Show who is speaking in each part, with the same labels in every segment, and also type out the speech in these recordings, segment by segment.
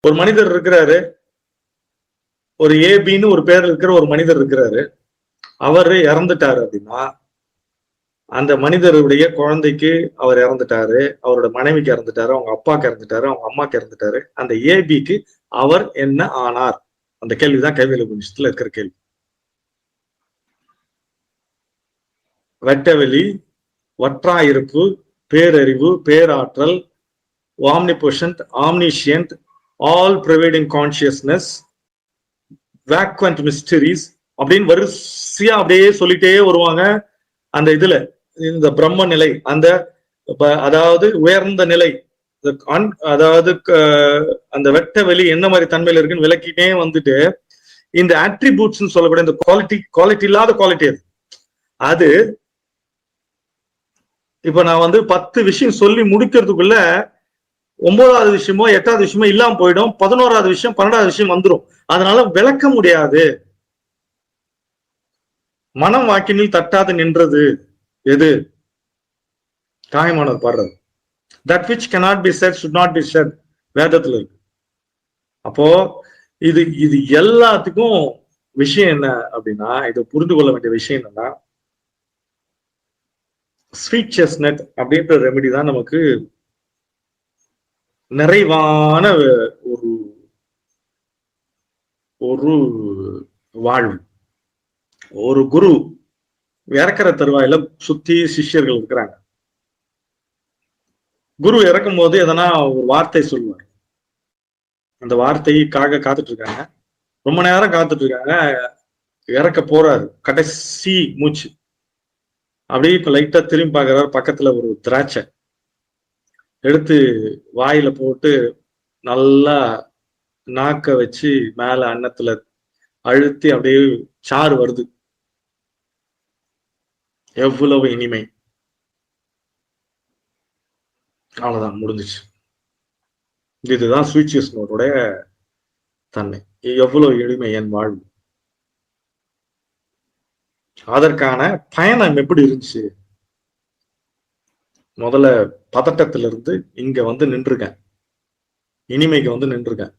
Speaker 1: ஒரு மனிதர் இருக்கிறாரு, ஒரு ஏபின்னு ஒரு பேர் இருக்கிற ஒரு மனிதர் இருக்கிறாரு. அவரு இறந்துட்டாரு அப்படின்னா, அந்த மனிதருடைய குழந்தைக்கு அவர் இறந்துட்டாரு, அவரோட மனைவிக்கு இறந்துட்டாரு, அவங்க அப்பாக்கு இறந்துட்டாரு, அவங்க அம்மாக்கு இறந்துட்டாரு. அந்த ஏபிக்கு அவர் என்ன ஆனார்? அந்த கேள்விதான் கேள்வி உபநிஷத்துல இருக்கிற கேள்வி. வெட்டவெளி, வற்றாயிருப்பு, பேரறிவு, பேராற்றல், ஆம்னிபொசன்ட், ஆம்னிஷியன்ட், ஆல் ப்ரிவைடிங் கான்சியஸ்னஸ், வேக்வன்ட் மிஸ்டரிஸ் அப்படின்னு வரிசையா அப்படியே சொல்லிட்டே வருவாங்க. அந்த இதுல இந்த பிரம்ம நிலை, அந்த அதாவது உயர்ந்த நிலை, அதாவது அந்த வெட்ட வெளி என்ன மாதிரி தன்மையில இருக்குன்னு விளக்கிட்டே வந்துட்டு இந்த அட்ரிபியூட்ஸ் சொல்லக்கூடிய இந்த குவாலிட்டி இல்லாத குவாலிட்டி அது இப்ப நான் 10 விஷயம் சொல்லி முடிக்கிறதுக்குள்ள 9வது விஷயமோ 8வது விஷயமோ இல்லாம போயிடும், 11வது விஷயம் 12வது விஷயம் வந்துடும். அதனால விளக்க முடியாது. மனம் வாக்கினில் தட்டாது நின்றது எது? தாய்மானவர் பாடுறது. That which cannot be said should not be said வேதத்துல இருக்கு. அப்போ இது எல்லாத்துக்கும் விஷயம் என்ன அப்படின்னா, இதை புரிந்து கொள்ள வேண்டிய விஷயம் என்னன்னா, ஸ்வீட் செஸ்னட் அப்படின்ற ரெமெடி தான் நமக்கு நிறைவான ஒரு வாழ்வு. ஒரு குரு இறக்கிற தருவாயில சுத்தி சிஷ்யர்கள் இருக்கிறாங்க. குரு இறக்கும் போது எதனா ஒரு வார்த்தை சொல்லுவார். அந்த வார்த்தைக்காக காத்துட்டு இருக்காங்க, ரொம்ப நேரம் காத்துட்டு இருக்காங்க. இறக்க போறாரு, கடைசி மூச்சு. அப்படியே இப்ப லைட்டா திரும்பி பார்க்கிறாரு, பக்கத்துல ஒரு திராட்சை எடுத்து வாயில போட்டு நல்லா நாக்க வச்சு மேல அன்னத்துல அழுத்தி அப்படியே சாறு வருது. எவ்வளவு இனிமை! அவ்வளவுதான், முடிஞ்சிச்சு. இதுதான் ஸ்வீட்சியஸ்னோருடைய தன்மை. எவ்வளவு எளிமை என் வாழ்வு. அதற்கான பயணம் எப்படி இருந்துச்சு? முதல்ல பதட்டத்துல இருந்து இங்க நின்றுருக்கேன், இனிமைக்கு நின்றுருக்கேன்.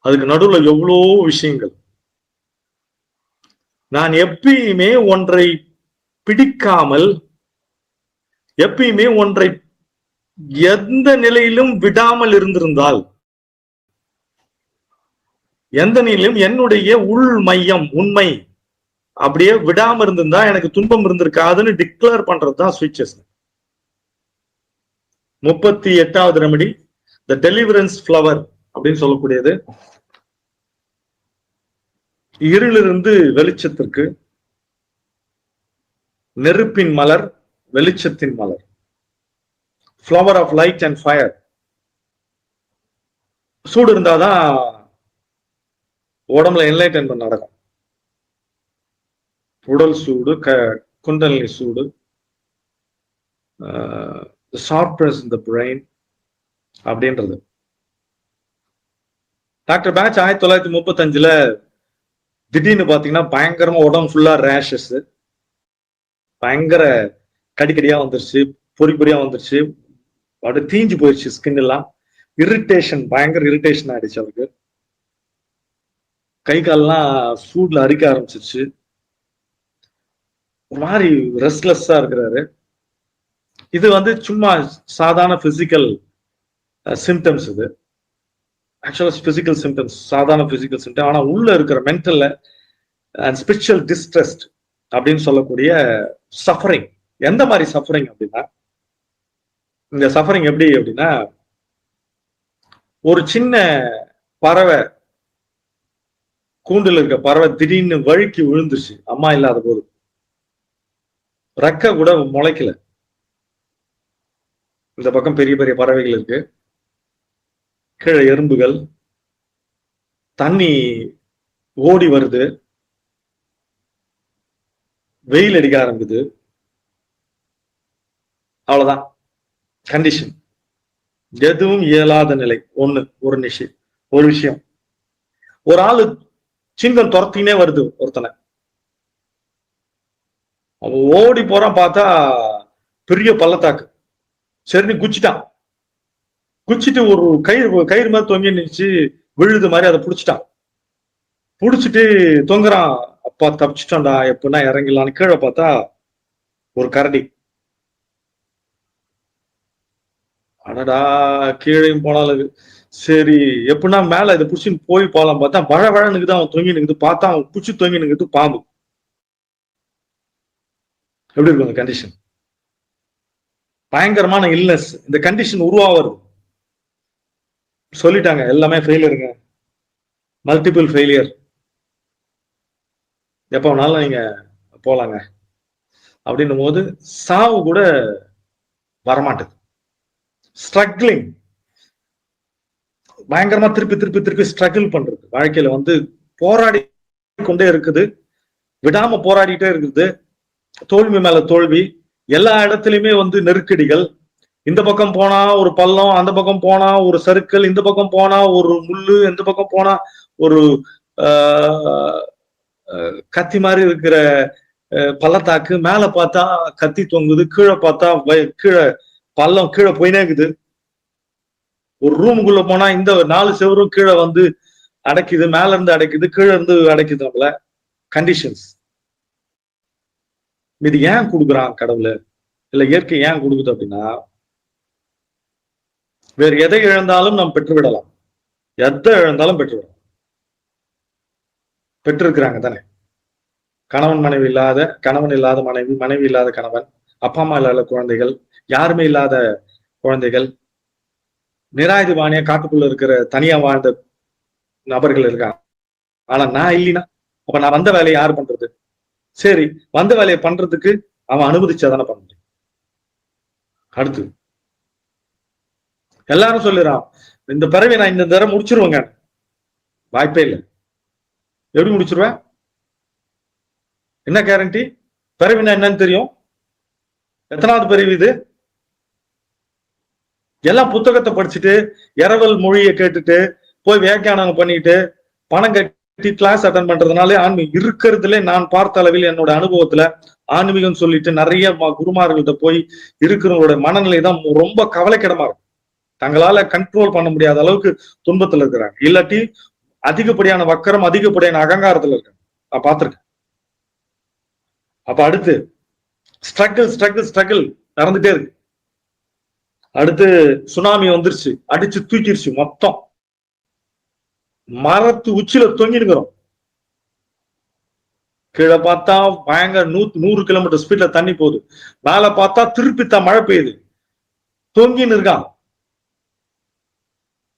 Speaker 1: அதுக்கு நடுவுல எவ்வளோ விஷயங்கள். நான் எப்பயுமே ஒன்றை பிடிக்காமல், எப்பயுமே ஒன்றை எந்த நிலையிலும் விடாமல் இருந்திருந்தால், எந்த நிலையிலும் என்னுடைய உள் மையம் உண்மை அப்படியே விடாம இருந்திருந்தா எனக்கு துன்பம் இருந்திருக்காதுன்னு டிக்ளேர் பண்றதுதான் ஸ்வீட்சஸ். 38வது ரெமெடி த டெலிவரன்ஸ் ஃப்ளவர் அப்படின்னு சொல்லக்கூடியது. இருளிலிருந்து வெளிச்சத்திற்கு, நெருப்பின் மலர், வெளிச்சத்தின் மலர். Flower of light and fire. சூடு இருந்தாதான் உடம்புல என்லைட்டன்மெண்ட் நடக்கும். உடல் சூடு, குண்டலினி சூடு, ஷார்ப்னஸ் இன் தி பிரெயின் அப்படின்றது. டாக்டர் பேட்ச் 1935ல திடீர்னு பாத்தீங்கன்னா பயங்கரமா உடம்பு ஃபுல்லா ரேஷஸ், பயங்கர கடிக்கடியா வந்துருச்சு, பொறியா வந்துருச்சு, அப்படியே தீஞ்சு போயிடுச்சு ஸ்கின் எல்லாம். இரிட்டேஷன், பயங்கர இரிட்டேஷன் ஆயிடுச்சு அவருக்கு. கை கால்லாம் சூட்ல அரிக்க ஆரம்பிச்சிருச்சு. ஒரு மாதிரி ரெஸ்ட்லெஸ்ஸா இருக்கிறாரு. இது சும்மா சாதாரண பிசிக்கல் சிம்டம்ஸ். இது ஆக்சுவலா பிசிக்கல் சிம்டம்ஸ், சாதாரண பிசிக்கல் சிம்டம். ஆனா உள்ள இருக்கிற மென்டல் அண்ட் ஸ்பிரிச்சுவல் டிஸ்ட்ரெஸ்ட் அப்படின்னு சொல்லக்கூடிய சஃபரிங். எந்த மாதிரி சஃபரிங் அப்படின்னா, இந்த சஃபரிங் எப்படி அப்படின்னா, ஒரு சின்ன பறவை, கூண்டுல இருக்க பறவை திடீர்னு வழுக்கி விழுந்துருச்சு அம்மா இல்லாத போது. ரெக்க கூட முளைக்கல. இந்த பக்கம் பெரிய பெரிய பறவைகள் இருக்கு, கீழே எறும்புகள், தண்ணி ஓடி வருது, வெயில் அடிக்க ஆரம்பிக்குது. அவ்வளவுதான் கண்டிஷன். எதுவும் இயலாத நிலை. ஒரு விஷயம். ஒரு ஆளு சிங்கம் துரத்தினே வருது ஒருத்தனை, அவன் ஓடி போறான், பார்த்தா பெரிய பள்ளத்தாக்கு. சரி, குச்சிட்டான். குச்சிட்டு ஒரு கயிறு கயிறு மாதிரி தொங்கி நிச்சு விழுது மாதிரி அதை புடிச்சிட்டான். புடிச்சிட்டு தொங்குறான். அப்பா தப்பிச்சிட்டான்டா, எப்படின்னா இறங்கிடலான்னு கீழே பார்த்தா ஒரு கரடி. அடடா, கீழையும் போனாலும் சரி எப்படின்னா மேல இதை புடிச்சுன்னு போய் போலாம் பார்த்தா மழை வழனுக்குதான் அவன் தொங்கி நிக்குது. பார்த்தா அவன் குச்சி தொங்கி நிக்குது பாம்பு. எப்படி இருக்கும் அந்த கண்டிஷன்? பயங்கரமான இல்னஸ். இந்த கண்டிஷன் உருவாவது சொல்லிட்டாங்க எல்லாமே ஃபெயிலியருங்க, மல்டிபிள் ஃபெயிலியர். எப்ப வேணாலும் நீங்க போலாங்க அப்படின்னும் போது சாவு கூட வரமாட்டேது. ஸ்ட்ரகிளிங், பயங்கரமா திருப்பி திருப்பி திருப்பி ஸ்ட்ரகிள் பண்றது, வாழ்க்கையில வந்து போராடி கொண்டே இருக்குது, விடாம போராடிட்டே இருக்குது. தோல்வி மேல தோல்வி, எல்லா இடத்துலயுமே வந்து நெருக்கடிகள். இந்த பக்கம் போனா ஒரு பள்ளம், அந்த பக்கம் போனா ஒரு சறுக்கல், இந்த பக்கம் போனா ஒரு முள்ளு, இந்த பக்கம் போனா ஒரு கத்தி மாதிரி இருக்கிற பள்ளத்தாக்கு, மேல பார்த்தா கத்தி தொங்குது, கீழே பார்த்தா கீழே பள்ளம் கீழே போயினே இருக்குது. ஒரு ரூமுக்குள்ள போனா இந்த 4 செவரும் கீழே வந்து அடைக்குது, மேல இருந்து அடைக்குது, கீழே இருந்து அடைக்குது. நம்மள கண்டிஷன்ஸ். இது ஏன் கொடுக்குறான் கடவுள், இல்ல இயற்கை ஏன் கொடுக்குது அப்படின்னா, வேறு எதை இழந்தாலும் நாம் பெற்றுவிடலாம், எதை இழந்தாலும் பெற்றுவிடலாம். பெற்றிருக்கிறாங்க தானே. கணவன் மனைவி இல்லாத, கணவன் இல்லாத மனைவி, மனைவி இல்லாத கணவன், அப்பா அம்மா இல்லாத குழந்தைகள், யாருமே இல்லாத குழந்தைகள், நிராயுதபாணியா காட்டுக்குள்ள இருக்கிற தனியா வாழ்ந்த நபர்கள் இருக்காங்க. ஆனா நான் இல்லைன்னா அப்ப நான் வந்த வேலையை யாரு பண்றது? சரி, வந்த வேலையை பண்றதுக்கு அவன் அனுமதிச்சாதானே பண்ண முடியும். அடுத்து எல்லாரும் சொல்லிடுறான், இந்த பிறவை நான் இந்த தடவை முடிச்சிருவேங்க. வாய்ப்பே இல்லை. எப்படி முடிச்சிருவேன்? என்ன கேரண்டி? பிறவினா என்னன்னு தெரியும்? எத்தனாவது பிறவி இது? எல்லாம் புத்தகத்தை படிச்சுட்டு, இரவல் மொழியை கேட்டுட்டு, போய் வியாக்கியானம் பண்ணிட்டு, பணம் கட்டி கிளாஸ் அட்டன் பண்றதுனாலே ஆன்மீகம் இருக்கிறதுல நான் பார்த்த அளவில் என்னோட அனுபவத்துல ஆன்மீகம் சொல்லிட்டு நிறைய குருமார்கள்ட்ட போய் இருக்கிறவங்களோட மனநிலை தான் ரொம்ப கவலைக்கிடமா இருக்கு. தங்களால கண்ட்ரோல் பண்ண முடியாத அளவுக்கு துன்பத்துல இருக்கிறாங்க. இல்லாட்டி அதிகப்படியான வக்கரம், அதிகப்படியான அகங்காரத்துல இருக்காங்க. நான் பார்த்திருக்கேன். அப்ப அடுத்து ஸ்ட்ரகிள் ஸ்ட்ரகிள் ஸ்ட்ரகிள் நடந்துட்டே இருக்கு. அடுத்து சுனாமி வந்துருச்சு, அடிச்சு தூக்கிருச்சு மொத்தம். மரத்து உச்சியில தொங்கிருக்கிறோம். கீழே பார்த்தா பயங்கர 100 கிலோமீட்டர் ஸ்பீட்ல தண்ணி போகுது, மேல பார்த்தா திருப்பித்தான் மழை பெய்யுது, தொங்கின்னு இருக்கான்.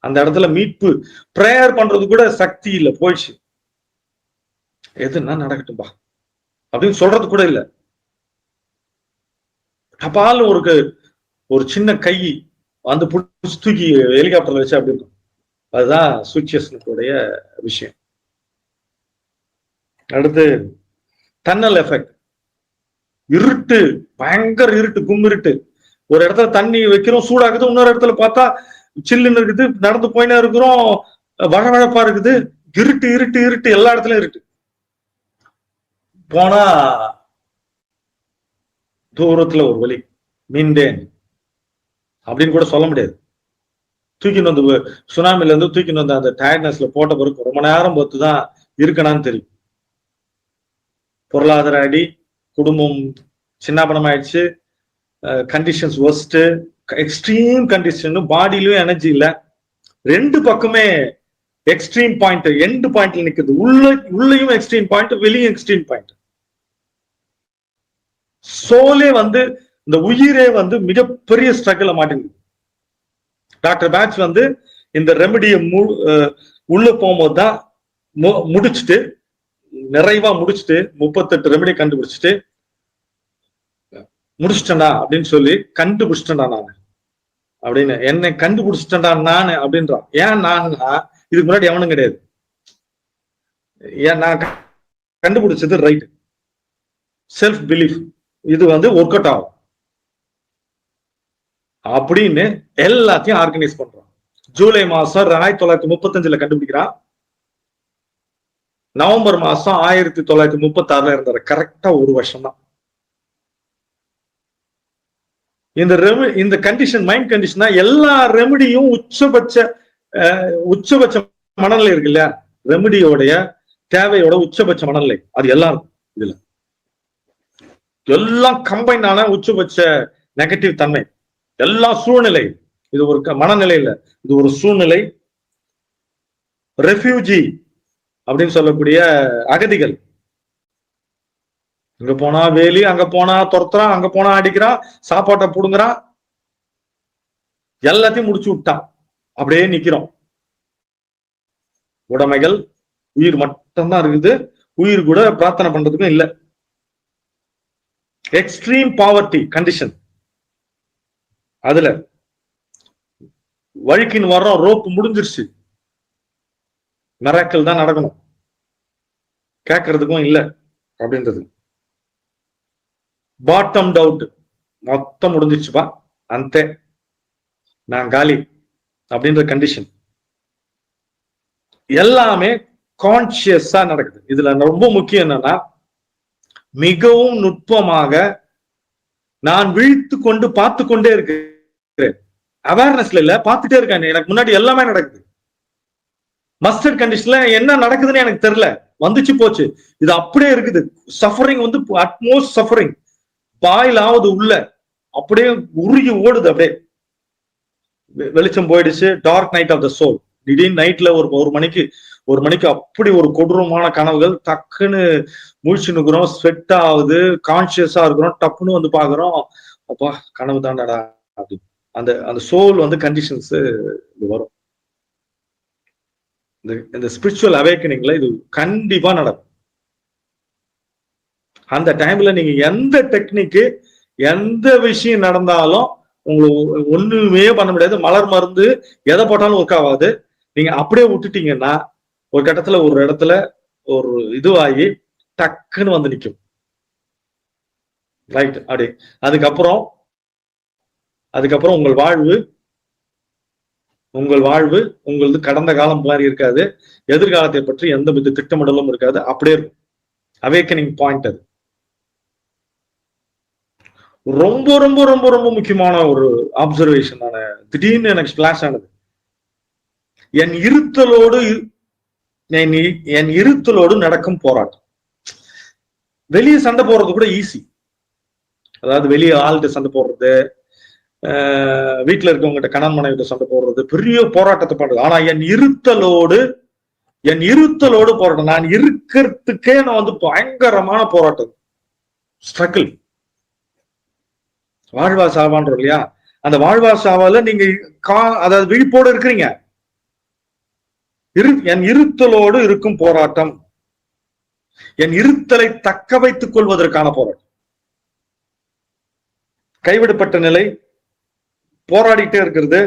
Speaker 1: அந்த இடத்துல மீட்பு பிரேயர் பண்றது கூட சக்தி இல்ல, போயிடுச்சு. எதுன்னா நடக்கட்டும்பா அப்படின்னு சொல்றது கூட இல்ல. டபால் ஒரு சின்ன கை வந்து புடிச்சு தூக்கி ஹெலிகாப்டர்ல வச்சு அப்படி இருக்கும். அதுதான் சூச்சியஸ்னுடைய விஷயம். அடுத்து டன்னல் எஃபெக்ட். இருட்டு, பயங்கர இருட்டு, கும்மிருட்டு. ஒரு இடத்துல தண்ணி வைக்கிறோம், சூடாகுது. இன்னொரு இடத்துல பார்த்தா சில்லுன்னு இருக்குது, நடந்து போயினே இருக்கிறோம், வழவழப்பா இருக்குது. இருட்டு இருட்டு இருட்டு, எல்லா இடத்துலயும் இருட்டு. போனா தூரத்துல ஒரு வழி, மீண்டேன் அப்படின்னு கூட சொல்ல முடியாது. தூக்கின்னு வந்து சுனாமில இருந்து தூக்கின்னு வந்து அந்த டயர்ட்னஸ்ல போட்ட பிறகு ரொம்ப நேரம் பொறுத்துதான் இருக்கணான்னு தெரியும். பொருளாதார அடி, குடும்பம் சின்னாபனம் ஆயிடுச்சு, கண்டிஷன்ஸ் ஒர்ஸ்ட், எக்ஸ்ட்ரீம் கண்டிஷன், பாடியிலயும் எனர்ஜி இல்ல, ரெண்டு பக்கமே எக்ஸ்ட்ரீம் பாயிண்ட், எண்ட் பாயிண்ட்ல நிக்குது. உள்ளயும் எக்ஸ்ட்ரீம் பாயிண்ட், வெளியும் எக்ஸ்ட்ரீம் பாயிண்ட். சோலே வந்து இந்த உயிரே வந்து மிகப்பெரிய ஸ்ட்ரகிள மாட்டேங்குது. டாக்டர் பேட்ச் வந்து இந்த ரெமடியை உள்ள போகும்போது தான் முடிச்சுட்டு, நிறைவா முடிச்சுட்டு 38 ரெமடி கண்டுபிடிச்சிட்டு, முடிச்சிட்டேன்டா அப்படின்னு சொல்லி, கண்டுபிடிச்சிட்டேன்டா நான் அப்படின்னு, என்னை கண்டுபிடிச்சிட்டேன்டா நானு அப்படின்றான். ஏன் நான்னா, இதுக்கு முன்னாடி எவனும் கிடையாது. ஏன் நான் கண்டுபிடிச்சது ரைட், செல்ஃப் பிலீஃப், இது வந்து ஒர்க் அவுட் ஆகும் அப்படின்னு எல்லாத்தையும் ஆர்கனைஸ் பண்றான். ஜூலை மாசம் 1935 கண்டுபிடிக்கிறான். நவம்பர் மாசம் 1936 இருந்தாரு. கரெக்டா ஒரு வருஷம் தான். இந்த கண்டிஷன் மைண்ட் கண்டிஷனா எல்லா ரெமடியும் உச்சபட்ச மனநிலை இருக்கு இல்லையா, ரெமடியோடைய தேவையோட உச்சபட்ச மனநிலை அது எல்லாம் இதுல எல்லாம் கம்பைன் ஆன உச்சபட்ச நெகட்டிவ் தன்மை, எல்லா சூழ்நிலை. இது ஒரு மனநிலை இல்ல, இது ஒரு சூழ்நிலை. ரெஃப்யூஜி அப்படின்னு சொல்லக்கூடிய அகதிகள், இங்க போனா வேலி, அங்க போனா துரத்துறான், அங்க போனா அடிக்கிறான், சாப்பாட்டை புடுங்குறான், எல்லாத்தையும் முடிச்சு விட்டான். அப்படியே நிக்கிறோம். உடைமைகள், உயிர் மட்டும்தான் இருக்குது. உயிர் கூட பிரார்த்தனை பண்றதுக்கும் இல்லை. Extreme poverty condition. அதுல வழுக்கின்னு வர்றோம், ரோப்பு முடிஞ்சிருச்சு, மிராக்கிள் தான் நடக்கணும், கேட்கறதுக்கும் இல்லை அப்படின்றது. பாட்டம் டவுட், மொத்தம் முடிஞ்சிருச்சுப்பா, அந்த நான் காலி அப்படின்ற கண்டிஷன். எல்லாமே கான்சியஸா நடக்குது. இதுல ரொம்ப முக்கியம் என்னன்னா, மிகவும் நுட்பமாக நான் விழித்து கொண்டு பார்த்து கொண்டே இருக்கிறேன். அவேர்னஸ்ல இல்ல, பார்த்துட்டே இருக்கேன். எனக்கு முன்னாடி எல்லாமே நடக்குது. மஸ்டர்ட் கண்டிஷன்ல என்ன நடக்குதுன்னு எனக்கு தெரியல, வந்துச்சு போச்சு, இது அப்படியே இருக்குது. சஃபரிங் வந்து அட்மோஸ்ட் சஃபரிங், பாயில் ஆகுது உள்ள, அப்படியே உருகி ஓடுது. அப்படியே வெளிச்சம் போயிடுச்சு, dark night of the soul. திடீர்னு நைட்ல ஒரு மணிக்கு அப்படி ஒரு கொடூரமான கனவுகள். டக்குன்னு முழிச்சு நிற்கிறோம், ஸ்வெட் ஆகுது, கான்சியஸா இருக்கிறோம், டப்புன்னு வந்து பாக்குறோம், அப்பா கனவு தான்டாடா அப்படி. அந்த அந்த சோல் வந்து கண்டிஷன்ஸ் வரும். இந்த ஸ்பிரிச்சுவல் அவேக்கனிங்ல இது கண்டிப்பா நடக்கும். அந்த டைம்ல நீங்க எந்த டெக்னிக்கு, எந்த விஷயம் நடந்தாலும் உங்களுக்கு ஒண்ணுமே பண்ண முடியாது. மலர் மருந்து எதை போட்டாலும் ஒர்க் ஆகாது. நீங்க அப்படியே விட்டுட்டீங்கன்னா ஒரு கட்டத்துல ஒரு இடத்துல ஒரு இதுவாகி டக்குன்னு வந்து நிற்கும். ரைட், அப்படி. அதுக்கப்புறம் உங்கள் வாழ்வு உங்களது கடந்த காலம் மாதிரி இருக்காது, எதிர்காலத்தை பற்றி எந்த வித திட்டமிடலும் இருக்காது, அப்படியே இருக்கும். அவேக்கனிங் பாயிண்ட் அது. ரொம்ப ரொம்ப ரொம்ப ரொம்ப முக்கியமான ஒரு அப்சர்வேஷன். திடீர்னு எனக்கு ஸ்பிளாஷ் ஆனது. என் இருத்தலோடு நடக்கும் போராட்டம். வெளியே சண்டை போடுறது கூட ஈஸி, அதாவது வெளியே ஆள்கிட்ட சண்டை போடுறது, வீட்டுல இருக்கவங்ககிட்ட கணவன் மனைவிட்ட சண்டை போடுறது, பெரிய போராட்டத்தை பண்றது. ஆனா என் இருத்தலோடு போராட்டம், நான் இருக்கிறதுக்கே நான் வந்து பயங்கரமான போராட்டம், ஸ்ட்ரகிள். வாழ்வா சாவான்றோம் இல்லையா, அந்த வாழ்வா சாவால நீங்க அதாவது விழிப்போடு இருக்கிறீங்க. என் இருத்தலோடு இருக்கும் போராட்டம், என் இருத்தலை தக்க வைத்துக் கொள்வதற்கான போராட்டம். கைவிடப்பட்ட நிலை, போராடிட்டே இருக்கிறது,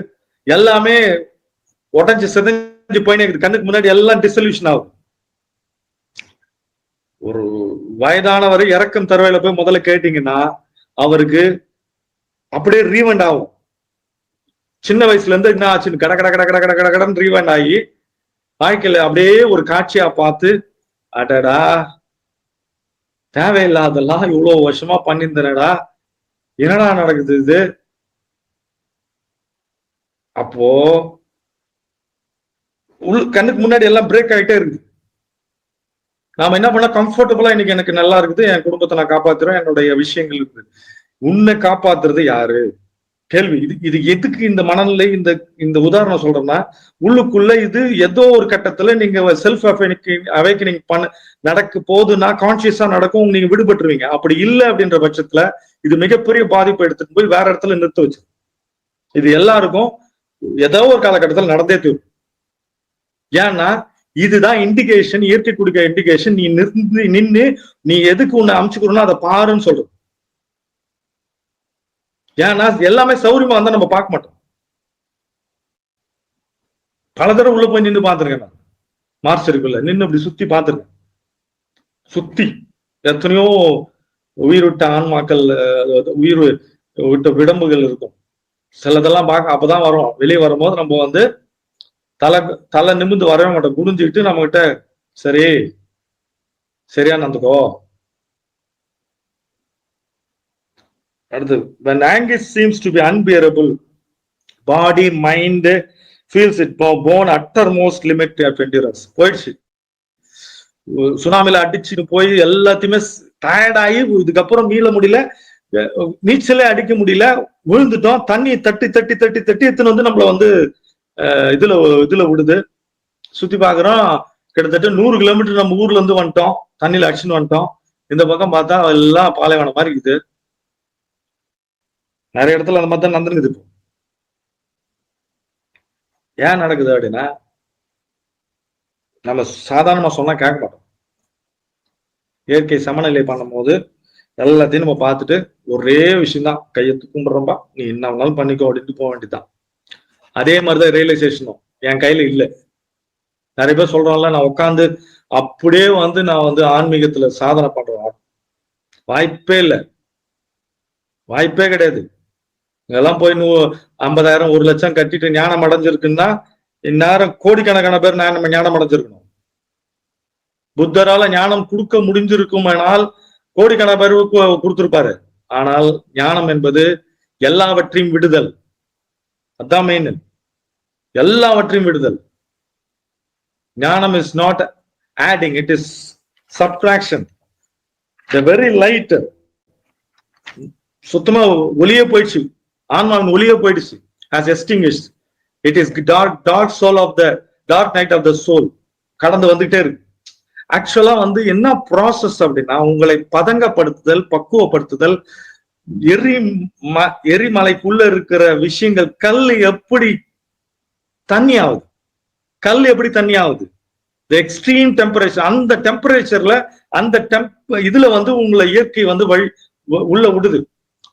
Speaker 1: எல்லாமே உடஞ்சு சிதைஞ்சு போயினே இருக்குது. கண்ணுக்கு முன்னாடி எல்லாம் டிசல்யூஷன் ஆகும். ஒரு வயதானவர் இறக்கும் தருவையில போய் முதல்ல கேட்டீங்கன்னா அவருக்கு அப்படியே ரீவெண்ட் ஆகும். சின்ன வயசுல இருந்து என்ன ஆச்சுன்னு கட கட கட கட கட கட கடன் ரீவெண்ட் ஆகி வாழ்க்கையில அப்படியே ஒரு காட்சியா பார்த்து, அடடா தேவையில்லாதெல்லாம் இவ்வளவு வருஷமா பண்ணியிருந்தனடா, என்னடா நடக்குது இது. அப்போ கண்ணுக்கு முன்னாடி எல்லாம் பிரேக் ஆகிட்டே இருக்குது. நாம என்ன பண்ண, கம்ஃபர்டபுளா இன்னைக்கு எனக்கு நல்லா இருக்குது, என் குடும்பத்தை நான் காப்பாத்துறேன், என்னுடைய விஷயங்கள் இருக்குது. உன்னை காப்பாத்துறது யாரு கேள்வி. இது எதுக்கு இந்த மனநிலை, இந்த உதாரணம் சொல்றேன்னா, உள்ளுக்குள்ள இது ஏதோ ஒரு கட்டத்துல நீங்க செல்ஃப் அவேக்கனிங் நடக்க போதுன்னா கான்சியஸா நடக்கும், நீங்க விடுபட்டுருவீங்க. அப்படி இல்லை அப்படின்ற பட்சத்துல இது மிகப்பெரிய பாதிப்பை எடுத்துட்டு போய் வேற இடத்துல நிறுத்த வச்சு. இது எல்லாருக்கும் ஏதோ ஒரு காலகட்டத்தில் நடந்தே தீரும். ஏன்னா இதுதான் இண்டிகேஷன், இயற்கை கொடுக்க இண்டிகேஷன். நீ நின்று நீ எதுக்கு உன்னை அமைச்சுக்கணும்னா அதை பாருன்னு சொல்றது. ஏன்னா எல்லாமே சௌரியமா இருந்தா நம்ம பார்க்க மாட்டோம். பல தடவை உள்ள போய் நின்று பார்த்திருக்கேன். நான் மார்ச்சரிக்குள்ள நின்று அப்படி சுத்தி பார்த்திருக்கேன். சுத்தி எத்தனையோ உயிர் விட்ட ஆன்மாக்கள், உயிர் விட்ட விடம்புகள் இருக்கும். சிலதெல்லாம் பார்க்க அப்பதான் வரும். வெளியே வரும்போது நம்ம வந்து தலை நிமிந்து வரவே மாட்டோம், குடிஞ்சுக்கிட்டு நம்ம கிட்ட சரியா நடந்துக்கோ, அடுத்து when anguish seems to be unbearable, body mind feels it born uttermost limit of endurance. போயிடுச்சு, சுனாமில அடிச்சுட்டு போய் எல்லாத்தையுமே டயர்டாகி இதுக்கப்புறம் மீள முடியல, நீச்சலே அடிக்க முடியல, விழுந்துட்டோம், தண்ணி தட்டி தட்டி தட்டி தட்டி எத்தனை வந்து நம்மள வந்து இதுல விடுது. சுத்தி பாக்குறோம், கிட்டத்தட்ட 100 கிலோமீட்டர் நம்ம ஊர்ல இருந்து வந்துட்டோம், தண்ணியில அடிச்சுன்னு வந்துட்டோம். இந்த பக்கம் பார்த்தா எல்லாம் பாலைவனம் மாதிரி இருக்குது. நிறைய இடத்துல அந்த மாதிரி தான் நடந்துருக்குது. இப்போ ஏன் நடக்குது அப்படின்னா, நம்ம சாதாரணமா சொன்னா கேட்க மாட்டோம். இயற்கை சமநிலை பண்ணும் போது எல்லாத்தையும் நம்ம பார்த்துட்டு ஒரே விஷயம் தான், கையெழுத்து கும்பிடுறோம்பா, நீ என்ன வேணாலும் பண்ணிக்கோ அப்படின்ட்டு போக வேண்டியதுதான். அதே மாதிரிதான் ரியலைசேஷனும் என் கையில இல்லை. நிறைய பேர் சொல்றோம்ல, நான் உட்காந்து அப்படியே வந்து நான் வந்து ஆன்மீகத்துல சாதனை பண்றேன், வாய்ப்பே இல்லை, வாய்ப்பே கிடையாது. இதெல்லாம் போய் 50,000 1 லட்சம் கட்டிட்டு ஞானம் அடைஞ்சிருக்குன்னா இந்நேரம் கோடிக்கணக்கான பேர் ஞானம் அடைஞ்சிருக்கணும். புத்தரால ஞானம் கொடுக்க முடிஞ்சிருக்குமானால் கோடிக்கணக்கான பேருக்கு கொடுத்திருப்பாரு. ஆனால் ஞானம் என்பது எல்லாவற்றையும் விடுதல், அதான் மெயின். எல்லாவற்றையும் விடுதல். ஞானம் is not adding, it is subtraction. The very light சுத்தமா ஒளியே போயிடுச்சு, ஆன்மாவின் ஒளியே போயிடுச்சு, has extinguished. It is dark soul of the dark night of the soul. கடந்து வந்துகிட்டே இருக்கு. ஆக்சுவலா வந்து என்ன ப்ராசஸ் அப்படின்னா, உங்களை பதங்கப்படுத்துதல், பக்குவப்படுத்துதல். எரிமலைக்குள்ள இருக்கிற விஷயங்கள், கல் எப்படி தண்ணி ஆகுது, கல் எப்படி தண்ணி ஆகுது, எக்ஸ்ட்ரீம் டெம்பரேச்சர், அந்த டெம்பரேச்சர்ல அந்த இதுல வந்து உங்களை இயற்கை வந்து உள்ள விடுது.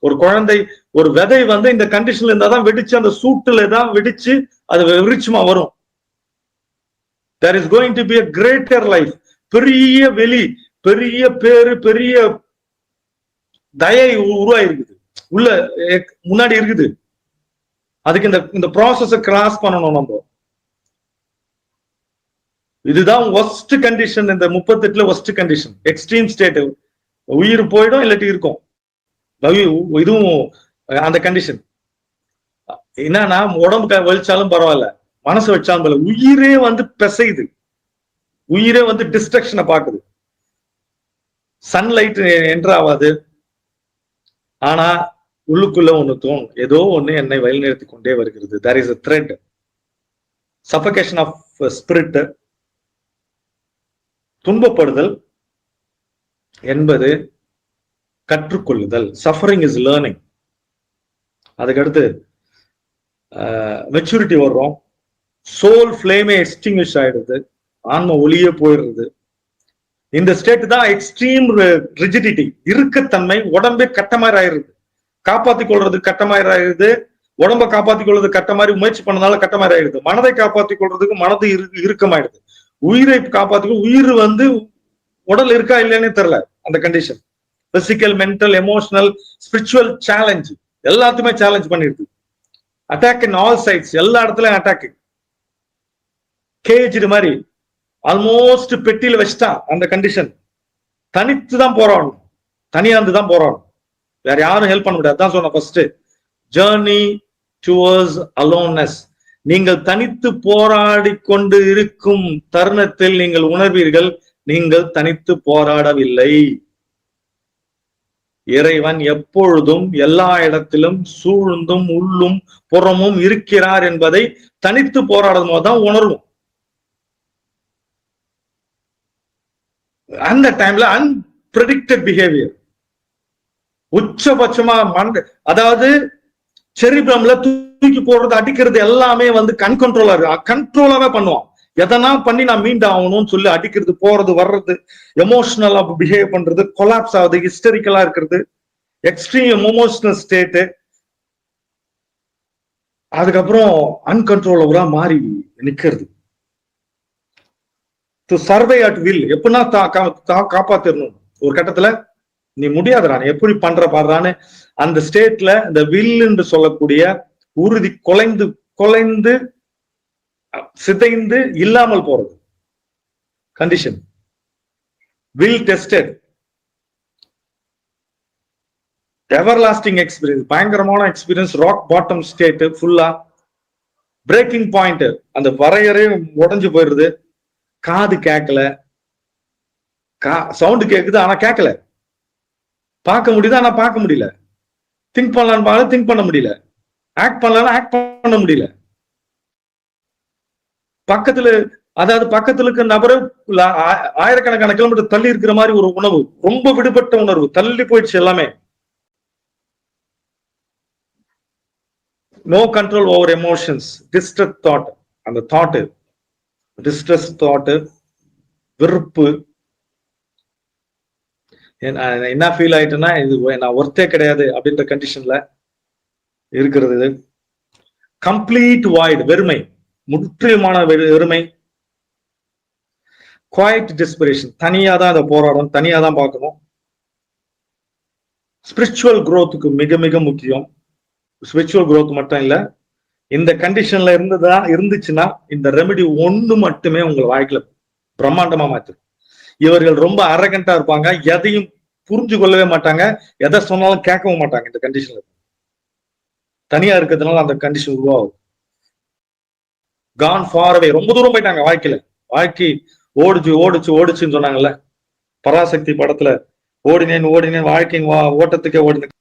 Speaker 1: ஒரு குழந்தை, ஒரு விதை வந்து இந்த கண்டிஷன்ல இருந்தாதான் வெடிச்சு, அந்த சூட்டுல தான் வெடிச்சு அது விருட்சமா வரும். There is going to be a greater life. பெரிய வெளி, பெரிய பேரு, பெரிய தயை உருவாயிருக்குது, உள்ள முன்னாடி இருக்குது. அதுக்கு இந்த ப்ராசஸ கிராஸ் பண்ணணும் நம்ம. இதுதான் ஒஸ்ட் கண்டிஷன், இந்த 38ல ஒஸ்ட் கண்டிஷன், எக்ஸ்ட்ரீம் ஸ்டேட். உயிர் போயிடும், இல்லாட்டி இருக்கும். இதுவும் அந்த கண்டிஷன். என்னன்னா, உடம்பு வலிச்சாலும் பரவாயில்ல, மனசு வச்சாலும் பரவாயில்ல, உயிரே வந்து பிசையுது, உயிரே வந்து டிஸ்ட்ரக்ஷனை பாக்குது. சன்லைட் என்டர் ஆகாது, ஆனா உள்ளுக்குள்ள ஒண்ணு தோணும், ஏதோ ஒண்ணு என்னை வழிநடத்தி கொண்டே வருகிறது. there is a thread, suffocation of spirit. துன்பப்படுதல் என்பது கற்றுக்கொள்ளுதல். Suffering is learning. அதுக்கடுத்து மெச்சூரிட்டி வர்றோம், சோல் ஃபிளேமே எக்ஸ்டிங்விஷ் ஆயிடுது, ஆன்ம ஒளியே போயிடுறது. இந்த ஸ்டேட் தான் எக்ஸ்ட்ரீம் ரிஜிடிட்டி, இறுக்கத்தன்மை. உடம்பே கட்ட மாதிரி ஆயிடுது, காப்பாத்தி கொள்றது கட்ட மாதிரி ஆயிடுது, உடம்ப காப்பாத்தி கொள்றது கட்ட மாதிரி முயற்சி பண்ணனால கட்ட மாதிரி ஆயிடுது. மனதை காப்பாத்தி கொள்றதுக்கு மனது இறுக்கமாயிடுது. உயிரை காப்பாத்தி, உயிர் வந்து உடல் இருக்கா இல்லைன்னே தெரியல. அந்த condition physical, mental, emotional, spiritual challenge எல்லாத்தையுமே சேலஞ்ச் பண்ணிடுது. அட்டாக் இன் ஆல் சைட்ஸ், எல்லா இடத்துலயும் அட்டாக். கேஜ் மாதிரி ஆல்மோஸ்ட் பெட்டியில வச்சுட்டான் அந்த கண்டிஷன். தனித்து தான் போராடணும், தனியாந்து தான் போராடணும், வேற யாரும் ஹெல்ப் பண்ண முடியாது. தான் சொன்ன ஃபர்ஸ்ட் ஜேர்னி டுவர்ட்ஸ் அலோன்னஸ். நீங்கள் தனித்து போராடி கொண்டு இருக்கும் தருணத்தில் நீங்கள் உணர்வீர்கள், நீங்கள் தனித்து போராடவில்லை. இறைவன் எப்பொழுதும் எல்லா இடத்திலும் சூழ்ந்தும் உள்ளும் புறமும் இருக்கிறார் என்பதை தனித்து போராடும் போதுதான் உணர்வும். அந்த டைம்ல அன்பிரடிக்டட் பிஹேவியர் உச்சபட்சமா அதாவது செரிப்ரம்ல தூக்கி போடுறது, அடிக்கிறது எல்லாமே வந்து கண்ட்ரோலாவே பண்ணுவான். எதனா பண்ணி நான் மீண்டு ஆகணும்னு சொல்லி அடிக்கிறது, போறது வர்றது, எமோஷனலா பிஹேவ் பண்றது, கொலாப்ஸ் ஆகுது, ஹிஸ்டரிக்கலா இருக்கிறது, எக்ஸ்ட்ரீம் எமோஷனல் ஸ்டேட்டு. அதுக்கப்புறம் அன்கண்ட்ரோலபிளா மாறி நிக்கிறது. டு சர்வை அட் வில், எப்படின்னா காப்பாத்திரணும். ஒரு கட்டத்துல நீ முடியாதுடா, நீ எப்படி பண்ற பாடுறான்னு அந்த ஸ்டேட்ல இந்த வில் என்று சொல்லக்கூடிய உறுதி கொலைந்து சிதைந்து இல்லாமல் போறது condition. Will tested. Ever lasting experience, பயங்கரமான எக்ஸ்பீரியன்ஸ், ராக் பாட்டம் ஸ்டேட் ஃபுல்லா. பிரேக்கிங் பாயிண்ட், அந்த வரையறே உடஞ்சு போயிருது. காது கேட்கல, சவுண்டு கேக்குது ஆனா கேட்கல. பார்க்க முடியுது ஆனா பார்க்க முடியல. திங்க் பண்ணலான்னு திங்க் பண்ண முடியல. ஆக்ட் பண்ணலாம் ஆக்ட் பண்ண முடியல. பக்கத்துல, அதாவது பக்கத்துல இருக்க நபரை ஆயிரக்கணக்கான கிலோமீட்டர் தள்ளி இருக்கிற மாதிரி ஒரு உணவு, ரொம்ப விடுபட்ட உணர்வு, தள்ளி போயிடுச்சு எல்லாமே. No control over emotions, distress thought, அந்த தாட் டிஸ்ட்ரஸ் தாட், வெறுப்பு. என்ன ஃபீல் ஆயிட்டுன்னா, இது நான் ஒர்த்தே கிடையாது அப்படின்ற கண்டிஷன்ல இருக்கிறது. கம்ப்ளீட் வாய்டு, வெறுமை, முற்றிலுமான வெறுமை. குவைட் டிஸ்பிரேஷன், தனியா தான் அதை போராடும், தனியா தான் பார்க்கணும். ஸ்பிரிச்சுவல் குரோத்துக்கு மிக மிக முக்கியம். ஸ்பிரிச்சுவல் குரோத் மட்டும் இல்ல, இந்த கண்டிஷன்ல இருந்துச்சுன்னா இந்த ரெமெடி ஒண்ணு மட்டுமே உங்கள் வாழ்க்கையில பிரம்மாண்டமா மாத்திரும். இவர்கள் ரொம்ப அரகண்டா இருப்பாங்க, எதையும் புரிஞ்சு கொள்ளவே மாட்டாங்க, எதை சொன்னாலும் கேட்கவும் மாட்டாங்க. இந்த கண்டிஷன்ல தனியா இருக்கிறதுனால அந்த கண்டிஷன் உருவாகும். கான் ஃபார் அவே, ரொம்ப தூரம் போயிட்டாங்க வாழ்க்கையில. வாழ்க்கை ஓடிச்சு ஓடிச்சு ஓடிச்சுன்னு சொன்னாங்கல்ல பராசக்தி படத்துல, ஓடினேன் ஓடினேன் வாழ்க்கையின் ஓட்டத்துக்கே ஓடினேன்.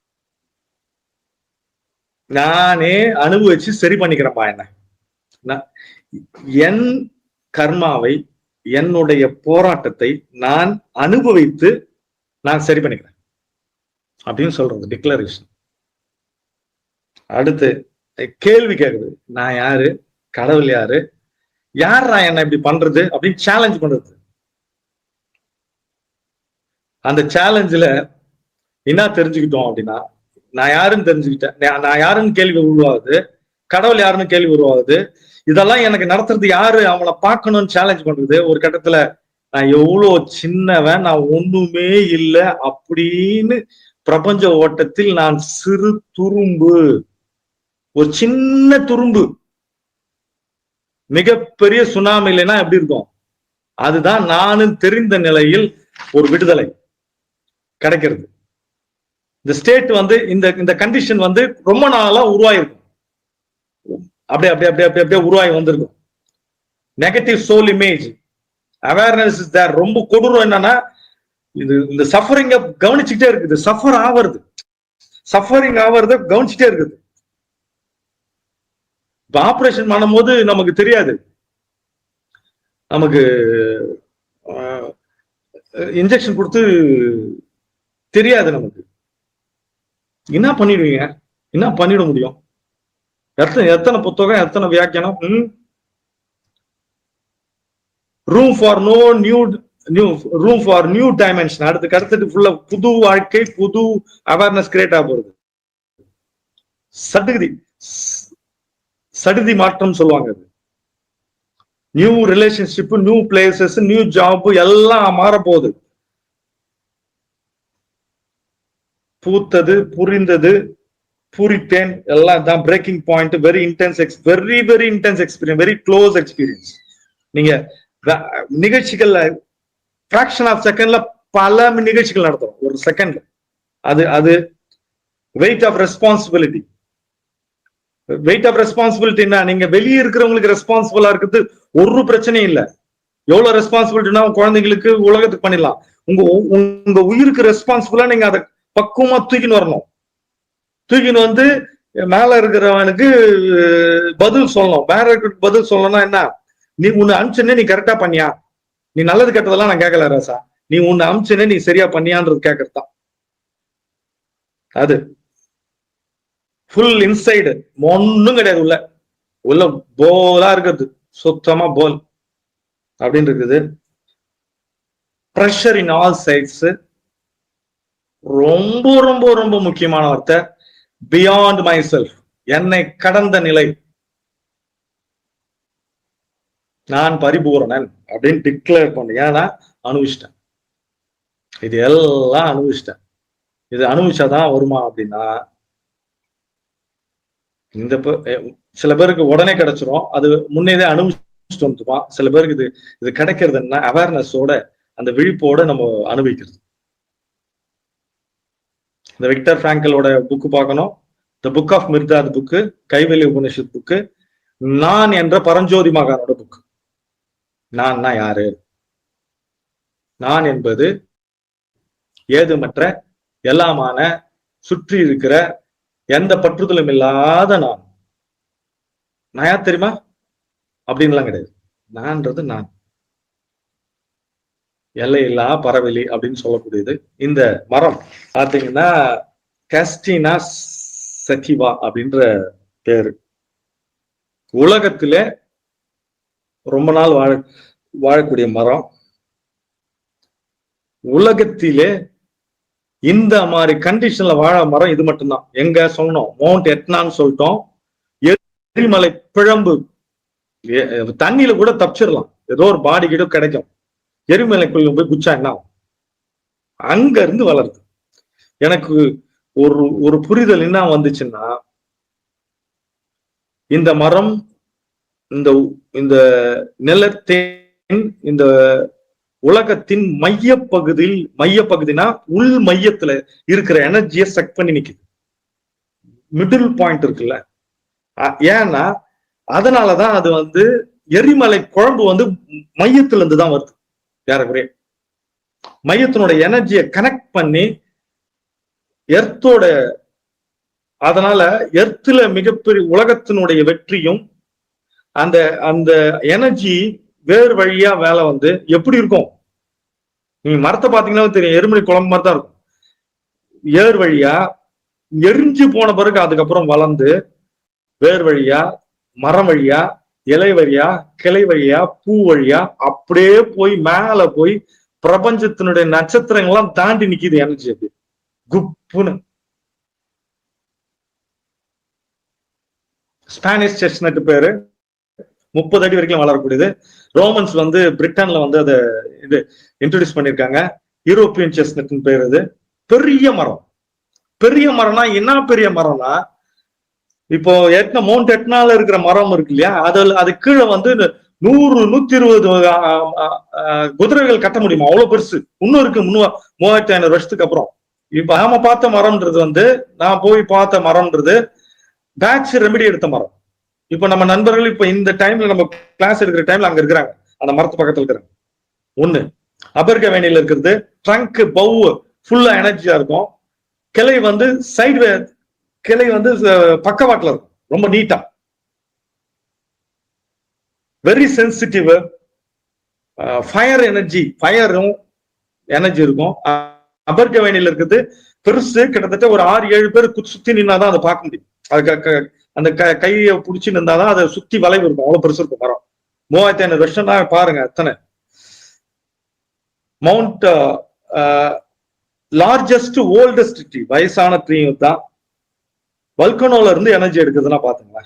Speaker 1: நானே அனுபவிச்சு சரி பண்ணிக்கிறேன்ப்பா. என்ன என் கர்மாவை, என்னுடைய போராட்டத்தை நான் அனுபவித்து நான் சரி பண்ணிக்கிறேன் அப்படின்னு சொல்றது டிக்ளரேஷன். அடுத்து கேள்வி கேட்குது, நான் யாரு, கடவுள் யாரு, யாரா என்ன இப்படி பண்றது அப்படின்னு சேலஞ்ச் பண்றது. அந்த சேலஞ்சில் என்ன தெரிஞ்சுக்கிட்டோம் அப்படின்னா, நான் யாருன்னு தெரிஞ்சுக்கிட்டேன். நான் யாருன்னு கேள்வி உருவாகுது, கடவுள் யாருன்னு கேள்வி உருவாகுது. இதெல்லாம் எனக்கு நடத்துறது யாரு, அவங்கள பார்க்கணும்னு சேலஞ்ச் பண்றது. ஒரு கட்டத்துல நான் எவ்வளவு சின்னவன், நான் ஒண்ணுமே இல்லை அப்படின்னு பிரபஞ்ச ஓட்டத்தில் நான் சிறு துரும்பு, ஒரு சின்ன துரும்பு. மிகப்பெரிய சுனாமி இல்லைன்னா எப்படி இருக்கும், அதுதான் நானும் தெரிந்த நிலையில் ஒரு விடுதலை கிடைக்கிறது. இந்த ஸ்டேட் இந்த கண்டிஷன் ரொம்ப நாளா உருவாயிருக்கும். அப்படியே அப்படியே அப்படியே அப்படியே அப்படியே உருவாகி வந்திருக்கும். Negative soul image, awareness is there. ரொம்ப கொடூரம் என்னன்னா, இந்த சஃபரிங்க கவனிச்சுட்டே இருக்குது, சஃபரிங் ஆவறத கவனிச்சுட்டே இருக்குது. இப்ப ஆபரேஷன் பண்ணும்போது நமக்கு தெரியாது, நமக்கு இன்ஜெக்ஷன் கொடுத்து தெரியாது நமக்கு. என்ன பண்ணிடுவீங்க, என்ன பண்ணிட முடியும், எத்தனை புத்தகம், எத்தனை வியாக்கியானம். Room for new dimension. அடுத்துட்டு ஃபுல்லா புது வாழ்க்கை, புது அவேர்னஸ் கிரியேட் ஆக போகுது. சடுதி மாற்றம் சொல்லுவாங்க. New relationship, new places, new job எல்லாம் மாறப்போகுது. பூத்தது, புரிந்தது, பூரித்தேன், எல்லாம் தான் braking point. Very intense experience, very close experience. நீங்க நிகழ்ச்சிகள்ல ஃபிராக்ஷன் ஆஃப் செகண்ட்ல பல நிகழ்ச்சிகள் நடத்தும் ஒரு செகண்ட்ல. அது weight of responsibility. Weight of ரெஸ்பான்சிபிலிட்டின்னா, நீங்க வெளியே இருக்கிறவங்களுக்கு ரெஸ்பான்சிபிளா இருக்கிறது ஒரு பிரச்சனையும் இல்லை. எவ்வளவு ரெஸ்பான்சிபிலிட்டினா குழந்தைங்களுக்கு, உலகத்துக்கு பண்ணிடலாம். உங்க உயிருக்கு ரெஸ்பான்சிபிளா நீங்க அதை பக்குவமா தூக்கின்னு வரணும். தூக்கின்னு மேல இருக்கிறவனுக்கு பதில் சொல்லணும். வேற பதில் சொல்லணும்னா என்ன, நீ உன்னை அனுப்பிச்சுனே நீ கரெக்டா பண்ணியா, நீ நல்லது கெட்டதெல்லாம் நான் கேட்கல ராசா, நீ உன்னை அனுப்பிச்சுனே நீ சரியா பண்ணியான்றது கேட்கறதுதான். அது ஃபுல் இன்சைடு, ஒன்னும் கிடையாது. உள்ள போலா இருக்கிறது, சுத்தமா போல் அப்படின்னு இருக்குது. ப்ரெஷர் இன் ஆல் சைட்ஸ், ரொம்ப ரொம்ப ரொம்ப முக்கியமான வார்த்தை. பியாண்ட் மை செல்ஃப், என்னை கடந்த நிலை, நான் பரிபூரணன் அப்படின்னு டிக்ளேர் பண்ண. ஏன்னா அனுபவிச்சிட்டேன், இது எல்லாம் அனுபவிச்சிட்டேன். இது அனுபவிச்சாதான் வருமா அப்படின்னா, சில பேருக்கு உடனே கிடைச்சிரும், அது முன்னேதே அனுபவிச்சுட்டு வந்துருப்பான். சில பேருக்கு இது கிடைக்கிறதுன்னா அவேர்னஸோட, அந்த விழிப்போட நம்ம அனுபவிக்கிறது. இந்த விக்டர் பிராங்கலோட புக்கு பார்க்கணும். The book of Mirdad book, Kaivalya Upanishad book, நான் என்ற பரஞ்சோதி மகானோட புக்கு. நான் யாரு? நான் என்பது ஏதுமற்ற எல்லாமான சுற்றி இருக்கிற எந்த பற்றுதலும் இல்லாத நான். நான் யார் தெரியுமா அப்படின்லாம் கிடையாது. நான்றது நான், எல்லையில்லா பறவெளி அப்படின்னு சொல்லக்கூடியது. இந்த மரம் பாத்தீங்கன்னா காஸ்டினா சட்டிவா அப்படின்ற பேரு. உலகத்திலே ரொம்ப நாள் வாழக்கூடிய மரம். உலகத்திலே இந்த மாதிரி கண்டிஷன்ல வாழ மரம் இது மட்டும்தான். எங்க சொன்னோம்? மவுண்ட் எட்னான்னு சொல்லிட்டோம். எரிமலை பிழம்பு, தண்ணியில கூட தப்பிச்சிடலாம், ஏதோ ஒரு பாடி கிட்ட கிடைக்கும். எரிமலைக்குள்ள போய் குச்சா என்ன ஆகும்? அங்க இருந்து வளருது. எனக்கு ஒரு புரிதல் என்ன வந்துச்சுன்னா, இந்த மரம், இந்த நிலத்தின், இந்த உலகத்தின் மையப்பகுதினா உள் மையத்துல இருக்கிற எனர்ஜியை செக் பண்ணி நிக்குது. மிடில் பாயிண்ட் இருக்குல்ல, ஏன்னா அதனாலதான் அது வந்து எரிமலை குழம்பு மையத்துல இருந்து தான் வருது. யாருக்குரிய மையத்தினோட எனர்ஜியை கனெக்ட் பண்ணி எர்த்தோட, அதனால எர்த்துல மிகப்பெரிய உலகத்தினுடைய வெற்றியும் அந்த அந்த எனர்ஜி வேறு வழியா வேலை எப்படி இருக்கும்? நீங்க மரத்தை பாத்தீங்கன்னா தெரியும், எருமலை குழம்பு மாதிரி தான் இருக்கும். ஏர் வழியா எரிஞ்சு போன பிறகு அதுக்கப்புறம் வளர்ந்து வேர் வழியா, மரம் வழியா, இலை வழியா, கிளை வழியா, பூ வழியா அப்படியே போய் மேல போய் பிரபஞ்சத்தினுடைய நட்சத்திரங்கள்லாம் தாண்டி நிக்குது எனர்ஜி. அப்படி குப்புன்னு. ஸ்பானிஷ் செஸ்னட் பேரு, 30 அடி வரைக்கும் வளரக்கூடியது. ரோமன்ஸ் பிரிட்டன்ல அதை இது இன்ட்ரோடியூஸ் பண்ணிருக்காங்க. யூரோப்பியன் செஸ்னட் பேர். இது பெரிய மரம். பெரிய மரம்னா என்ன? பெரிய மரம்னா இப்போ மவுண்ட் எட்னால இருக்கிற மரம் இருக்கு இல்லையா, அது கீழே 100, 120 குதிரைகள் கட்ட முடியுமா? அவ்வளவு பெருசு. இன்னும் இருக்கு 3500 வருஷத்துக்கு அப்புறம். இப்ப நாம பார்த்த மரம்ன்றது நான் போய் பார்த்த மரம்ன்றது பேட்ச் ரெமெடி எடுத்த மரம். இப்ப நம்ம நண்பர்கள் இப்ப இந்த டைம்ல நம்ம கிளாஸ் எடுக்கிற டைம்ல அங்க இருக்கிறாங்க, அந்த மரத்து பக்கத்துல இருக்கிறாங்க. ஒண்ணு அபர்கவேணியில இருக்கிறது ட்ரங்க் பவ் ஃபுல்லா எனர்ஜியா இருக்கும். கிளை சைடு கிளை பக்கவாட்டுல இருக்கும், ரொம்ப நீட்டா, வெரி சென்சிட்டிவ். ஃபயர் எனர்ஜி, ஃபயரும் எனர்ஜி இருக்கும். அபர்கவேணியில இருக்கிறது பெருசு, கிட்டத்தட்ட ஒரு 6-7 பேர் சுத்தி நின்னாதான் அதை பார்க்க முடியும். அதுக்கு அந்த கையை பிடிச்சி நின்றாதான் அதை சுத்தி வளைவு இருக்கும். அவ்வளவு பெருசு இருக்கும் மரம். 3500 வருஷம் தான் பாருங்க எத்தனை. மவுண்ட் லார்ஜஸ்ட் ஓல்டஸ்ட் ட்ரீ, வயசான ட்ரீ தான். வல்கனோல இருந்து எனர்ஜி எடுக்குதுன்னா பாத்துங்களா.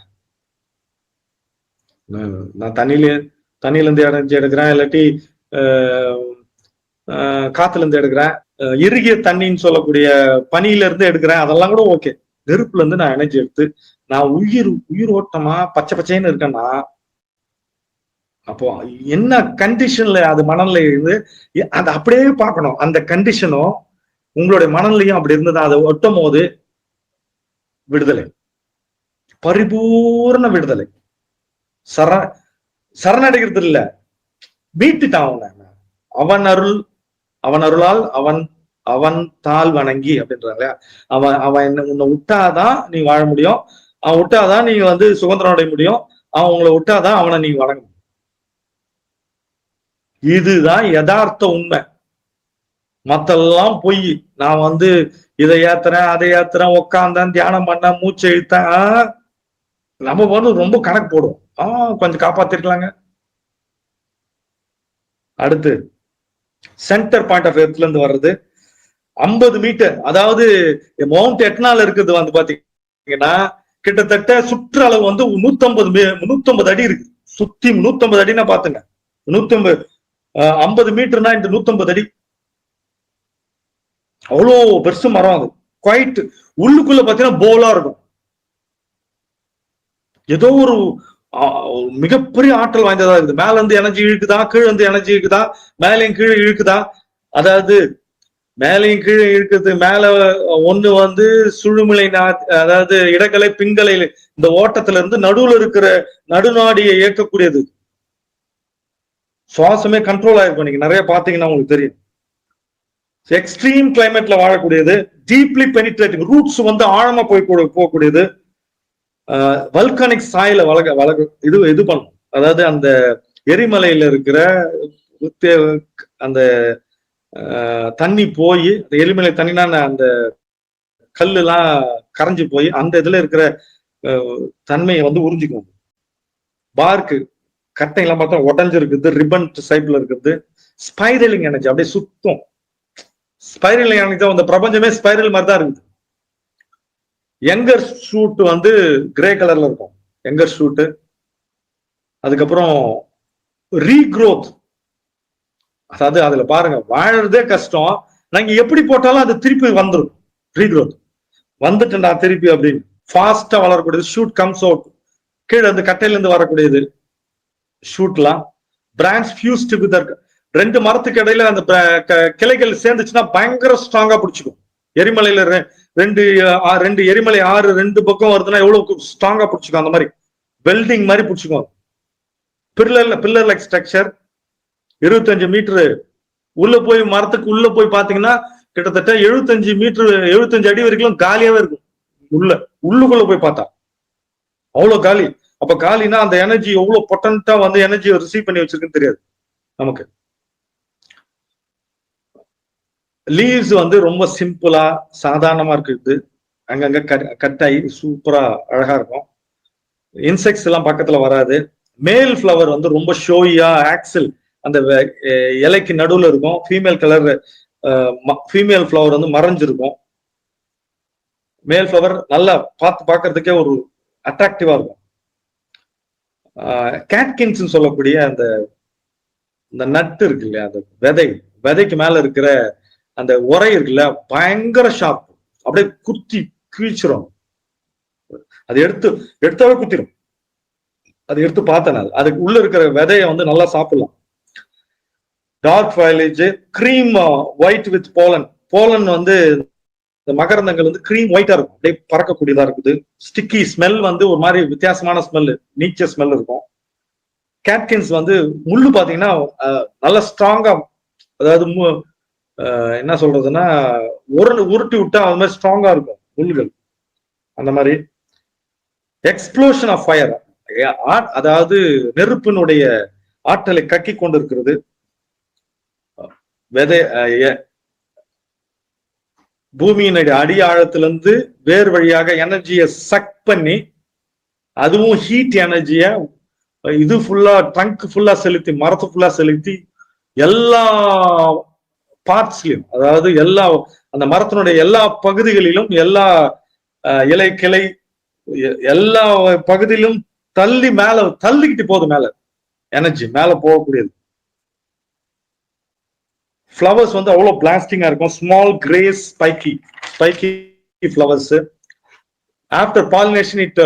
Speaker 1: நான் தண்ணியில இருந்து எனர்ஜி எடுக்கிறேன், இல்லாட்டி காத்துல இருந்து எடுக்கிறேன், இறுகிய தண்ணின்னு சொல்லக்கூடிய பனியில இருந்து எடுக்கிறேன், அதெல்லாம் கூட ஓகே. நெருப்புல இருந்து நான் எனர்ஜி எடுத்து நான் உயிர் ஓட்டமா பச்சை பச்சைன்னு இருக்கேன்னா, அப்போ என்ன கண்டிஷன்ல அது மனநிலை இருந்து அதை அப்படியே பார்க்கணும். அந்த கண்டிஷனும் உங்களுடைய மனநிலையும் அப்படி இருந்தது. அதை ஒட்டும் போது விடுதலை, பரிபூர்ண விடுதலை. சரணடைகிறது இல்ல, மீட்டுட்டான் அவன் அருளால் அவன் தாள் வணங்கி அப்படின்றாங்க. அவன் உன்னை விட்டாதான் நீ வாழ முடியும், அவன் விட்டாதான் நீங்க சுதந்திரம் அடைய முடியும், அவன் உங்களை விட்டாதான் அவனை நீங்க வணங்க முடியும். இதுதான் யதார்த்த உண்மை. மத்தெல்லாம் பொய். நான் இதை ஏத்துறேன், அதை ஏத்துறேன், உக்காந்தேன், தியானம் பண்ண, மூச்சை இழுத்தேன், நம்ம ரொம்ப கணக்கு போடுவோம். கொஞ்சம் காப்பாத்திருக்கலாங்க. அடுத்து சென்டர் பாயிண்ட் ஆஃப் எர்த்ல இருந்து வர்றது 50 மீட்டர். அதாவது மவுண்ட் எட்னால இருக்கிறது பாத்தீங்கன்னா கிட்டத்தட்ட சுற்றளவு 150 அடி இருக்கு. சுத்தி 150 அடினா பாத்துங்க. 50 மீட்டர்னா இந்த 150 அடி. அவ்வளோ பெருசு மரம். அது குவைட் உள்ளுக்குள்ள பாத்தீங்கன்னா போலா இருக்கும். ஏதோ ஒரு மிகப்பெரிய ஆற்றல் வாய்ந்ததா இருக்குது. மேல இருந்து எனர்ஜி இழுக்குதா, கீழே இருந்து எனர்ஜி இழுக்குதா, மேலையும் கீழே இழுக்குதா. அதாவது மேலையும் கீழே இருக்குது. மேல ஒண்ணு வந்து சுழுமுலை அதாவது இடகலை பிங்கலை இந்த ஓட்டத்துல இருந்து நடுவுல இருக்கிற நடுநாடியை இயக்கக்கூடியது. சுவாசமே கண்ட்ரோல் ஆயிருக்கும். நீங்க நிறைய பாத்தீங்கன்னா உங்களுக்கு தெரியும். எக்ஸ்ட்ரீம் கிளைமேட்ல வாழக்கூடியது. டீப்லி பெனிட்ரேட்டிங் ரூட்ஸ் வந்து ஆழமா போகக்கூடியது. வல்கானிக் சாயில இது பண்ணும். அதாவது அந்த எரிமலையில இருக்கிற அந்த தண்ணி போய் எரிமலை தண்ணினா அந்த கல்லு எல்லாம் கரைஞ்சு போய் அந்த இதுல இருக்கிற தன்மையை வந்து உறிஞ்சிக்கும். பார்க்கு கட்டை எல்லாம் பார்த்தா உடஞ்சிருக்குது, ரிப்பன் சைப்ல இருக்குது. ஸ்பைரலிங் எனர்ஜி அப்படியே சுத்தம். ஸ்பைரலிங் எனர்ஜி தான், அந்த பிரபஞ்சமே ஸ்பைரல் மாதிரி தான் இருக்குது. யங்கர் ஷூட் வந்து கிரே கலர்ல இருக்கும், யங்கர் ஷூட். அதுக்கப்புறம் ரீக்ரோத், அதாவது அதுல பாருங்க வாழறதே கஷ்டம், நாங்க எப்படி போட்டாலும் அது திருப்பி வந்துடும். ரீக்ரோத் வந்துட்டுண்டா திருப்பி அப்படின்னு ஃபாஸ்டா வளரக்கூடியது. ஷூட் கம்ஸ் அவுட், கீழே இருந்து கட்டையில இருந்து வரக்கூடியது ஷூட்லாம். பிரான்ச் ஃபியூஸ் டுகெதர், ரெண்டு மரத்துக்கு இடையில அந்த கிளைகள் சேர்ந்துச்சுன்னா பயங்கர ஸ்ட்ராங்கா பிடிச்சிக்கும். எரிமலையில ரெண்டு எரிமலை ஆறு ரெண்டு பக்கம் வருதுன்னா எவ்வளவு ஸ்ட்ராங்கா பிடிச்சிக்கும். அந்த மாதிரி வெல்டிங் மாதிரி பிடிச்சிக்கும். பில்லர் லைக் ஸ்ட்ரக்சர் 25 மீட்டர் உள்ள போய் மரத்துக்கு உள்ள போய் பாத்தீங்கன்னா கிட்டத்தட்ட 75 அடி வரைக்கும் காலியாவே இருக்கும். உள்ளுக்குள்ள போய் பார்த்தா அவ்வளவு காலி. அப்ப காலினா அந்த எனர்ஜி எவ்வளவு பொட்டன்டா வந்து எனர்ஜியை ரிசீவ் பண்ணி வச்சிருக்குன்னு தெரியாது நமக்கு. லீவ்ஸ் வந்து ரொம்ப சிம்பிளா சாதாரணமா இருக்குது. அங்கங்க கட் ஆகி சூப்பரா அழகா இருக்கும். இன்செக்ட்ஸ் எல்லாம் பக்கத்துல வராது. மேல் ஃபிளவர் வந்து ரொம்ப ஷோயா ஆக்சல் அந்த இலைக்கு நடுவுல இருக்கும். ஃபீமேல் ஃபிளவர் வந்து மறைஞ்சிருக்கும். மேல் ஃபிளவர் நல்லா பார்க்கறதுக்கே ஒரு அட்ராக்டிவா இருக்கும். கேட்கின்ஸ் சொல்லக்கூடிய அந்த நட்டு இருக்கு இல்லையா, அந்த விதைக்கு மேல இருக்கிற அந்த உரை இருக்குல்ல, பயங்கர ஷார்ப், அப்படியே குத்தி கிழிச்சிரும். அது எடுத்தாவே குத்திரும். அது எடுத்து பார்த்தேன். அதுக்கு உள்ள இருக்கிற விதையை வந்து நல்லா சாப்பிடலாம். Dark foliage, cream white with pollen வந்து இந்த மகரந்தங்கள் வந்து கிரீம் ஒயிட்டா இருக்கும், அப்படியே பறக்கக்கூடியதா இருக்குது. ஸ்டிக்கி ஸ்மெல் வந்து ஒரு மாதிரி வித்தியாசமான ஸ்மெல், நீச்ச ஸ்மெல் இருக்கும். கேட்கின்ஸ் வந்து முள்ளு பாத்தீங்கன்னா நல்லா ஸ்ட்ராங்கா, அதாவது என்ன சொல்றதுன்னா உருட்டி விட்டா அது மாதிரி ஸ்ட்ராங்கா இருக்கும் முள்ளுகள். அந்த மாதிரி எக்ஸ்ப்ளோஷன் ஆஃப் ஃபயர், அதாவது நெருப்பினுடைய ஆற்றலை கக்கி கொண்டு இருக்கிறது. பூமியினுடைய அடி ஆழத்திலிருந்து வேர் வழியாக எனர்ஜியை சக் பண்ணி, அதுவும் ஹீட் எனர்ஜிய இது ஃபுல்லா ட்ரங்க் ஃபுல்லா செலுத்தி, மரத்து ஃபுல்லா செலுத்தி, எல்லா பார்ட்ஸ்லயும், அதாவது எல்லா அந்த மரத்தினுடைய எல்லா பகுதிகளிலும், எல்லா இலை கிளை எல்லா பகுதியிலும் தள்ளிக்கிட்டு போகுது. மேல எனர்ஜி மேல போகக்கூடியது. ஃபிளவர்ஸ் வந்து அவ்வளவு பிளாஸ்டிங்கா இருக்கும். Small grey spiky flowers. After pollination it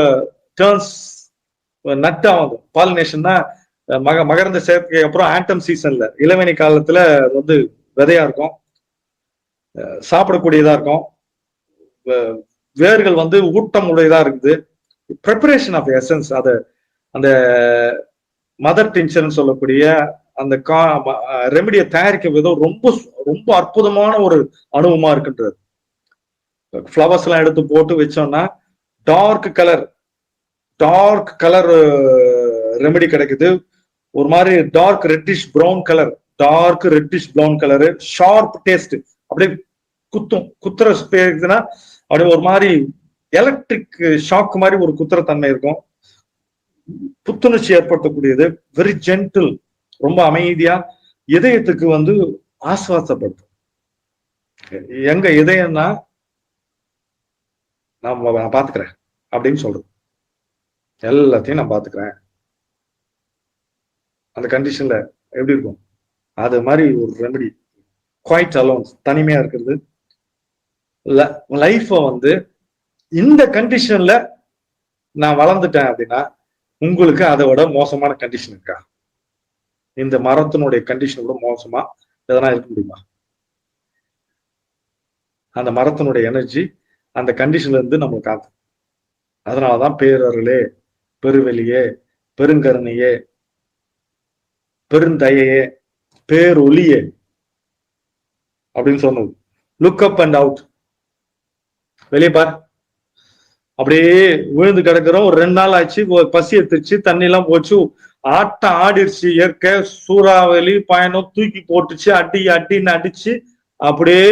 Speaker 1: turns nut ஆகும். பாலினேஷன்னா மகரந்த சேர்க்கை அப்புறம் ஆட்டம் சீசன்ல இளவேனி காலத்துல வந்து விதையா இருக்கும், சாப்பிடக்கூடியதா இருக்கும். வேர்கள் வந்து ஊட்டம் உடையதா இருக்குது. ப்ரிப்பரேஷன் ஆஃப் எசன்ஸ், அந்த மதர் டின்ஷன் சொல்லக்கூடிய அந்த ரெமடியை தயாரிக்கும் விதம் ரொம்ப ரொம்ப அற்புதமான ஒரு அனுபவமா இருக்கின்றது. ஃபிளவர்ஸ் எல்லாம் எடுத்து போட்டு வச்சோம்னா டார்க் கலர் ரெமெடி கிடைக்குது. ஒரு மாதிரி dark reddish brown colour, sharp taste, அப்படியே குத்துற இருக்குதுன்னா அப்படியே ஒரு மாதிரி எலக்ட்ரிக் ஷாக் மாதிரி ஒரு குத்துற தன்மை இருக்கும். புத்துணர்ச்சி ஏற்படுத்தக்கூடியது. வெரி ஜென்டில், ரொம்ப அமைதியா, இதயத்துக்கு வந்து ஆசுவாசப்படுத்தும். எங்க இதயம்னா நான் பாத்துக்கிறேன் அப்படின்னு சொல்றது, எல்லாத்தையும் நான் பாத்துக்கிறேன். அந்த கண்டிஷன்ல எப்படி இருக்கும், அது மாதிரி ஒரு ரெமெடி. குவைட் அலோன், தனிமையா இருக்கிறது. லைஃப வந்து இந்த கண்டிஷன்ல நான் வளர்ந்துட்டேன் அப்படின்னா, உங்களுக்கு அதை விட மோசமான கண்டிஷன் இருக்கா? இந்த மரத்தினுடைய கண்டிஷன் விட மோசமா எதனா இருக்க முடியுமா? அந்த மரத்தினுடைய எனர்ஜி அந்த கண்டிஷன்ல இருந்து நம்ம காத்து. அதனாலதான் பேரருளே, பெருவெளியே, பெருங்கருணையே, பெருந்தயையே, பேரொலியே அப்படின்னு சொன்னது. Look up and out. வெளியே பார். அப்படியே விழுந்து கிடக்குறோம். ஒரு 2 நாள் ஆச்சு, பசி எடுத்துச்சு, தண்ணி எல்லாம் போச்சு, ஆட்டம் ஆடிடுச்சு. இயற்கை சூறாவளி பயணம் தூக்கி போட்டுச்சு, அடின்னு அடிச்சு அப்படியே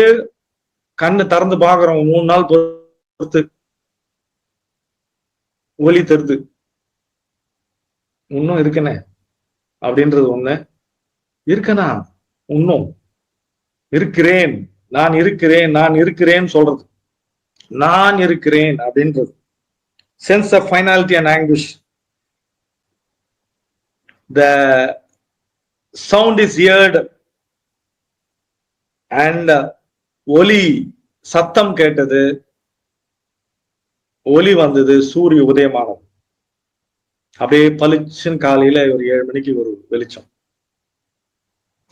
Speaker 1: கண்ணு திறந்து பாக்குறோம். 3 நாள் பொறுத்து ஒலி தருது. இன்னும் இருக்கனே அப்படின்றது ஒண்ணு. இருக்கனா இன்னும் இருக்கிறேன், நான் இருக்கிறேன், நான் இருக்கிறேன் சொல்றது. நான் இருக்கிறேன் அப்படின்றது. Sense of finality and anguish. The sound is heard and ஒலி சத்தம் கேட்டது, ஒலி வந்தது, சூரிய உதயமானது. அப்படியே பளிச்சுன்னு காலையில ஒரு 7 மணிக்கு ஒரு வெளிச்சம்.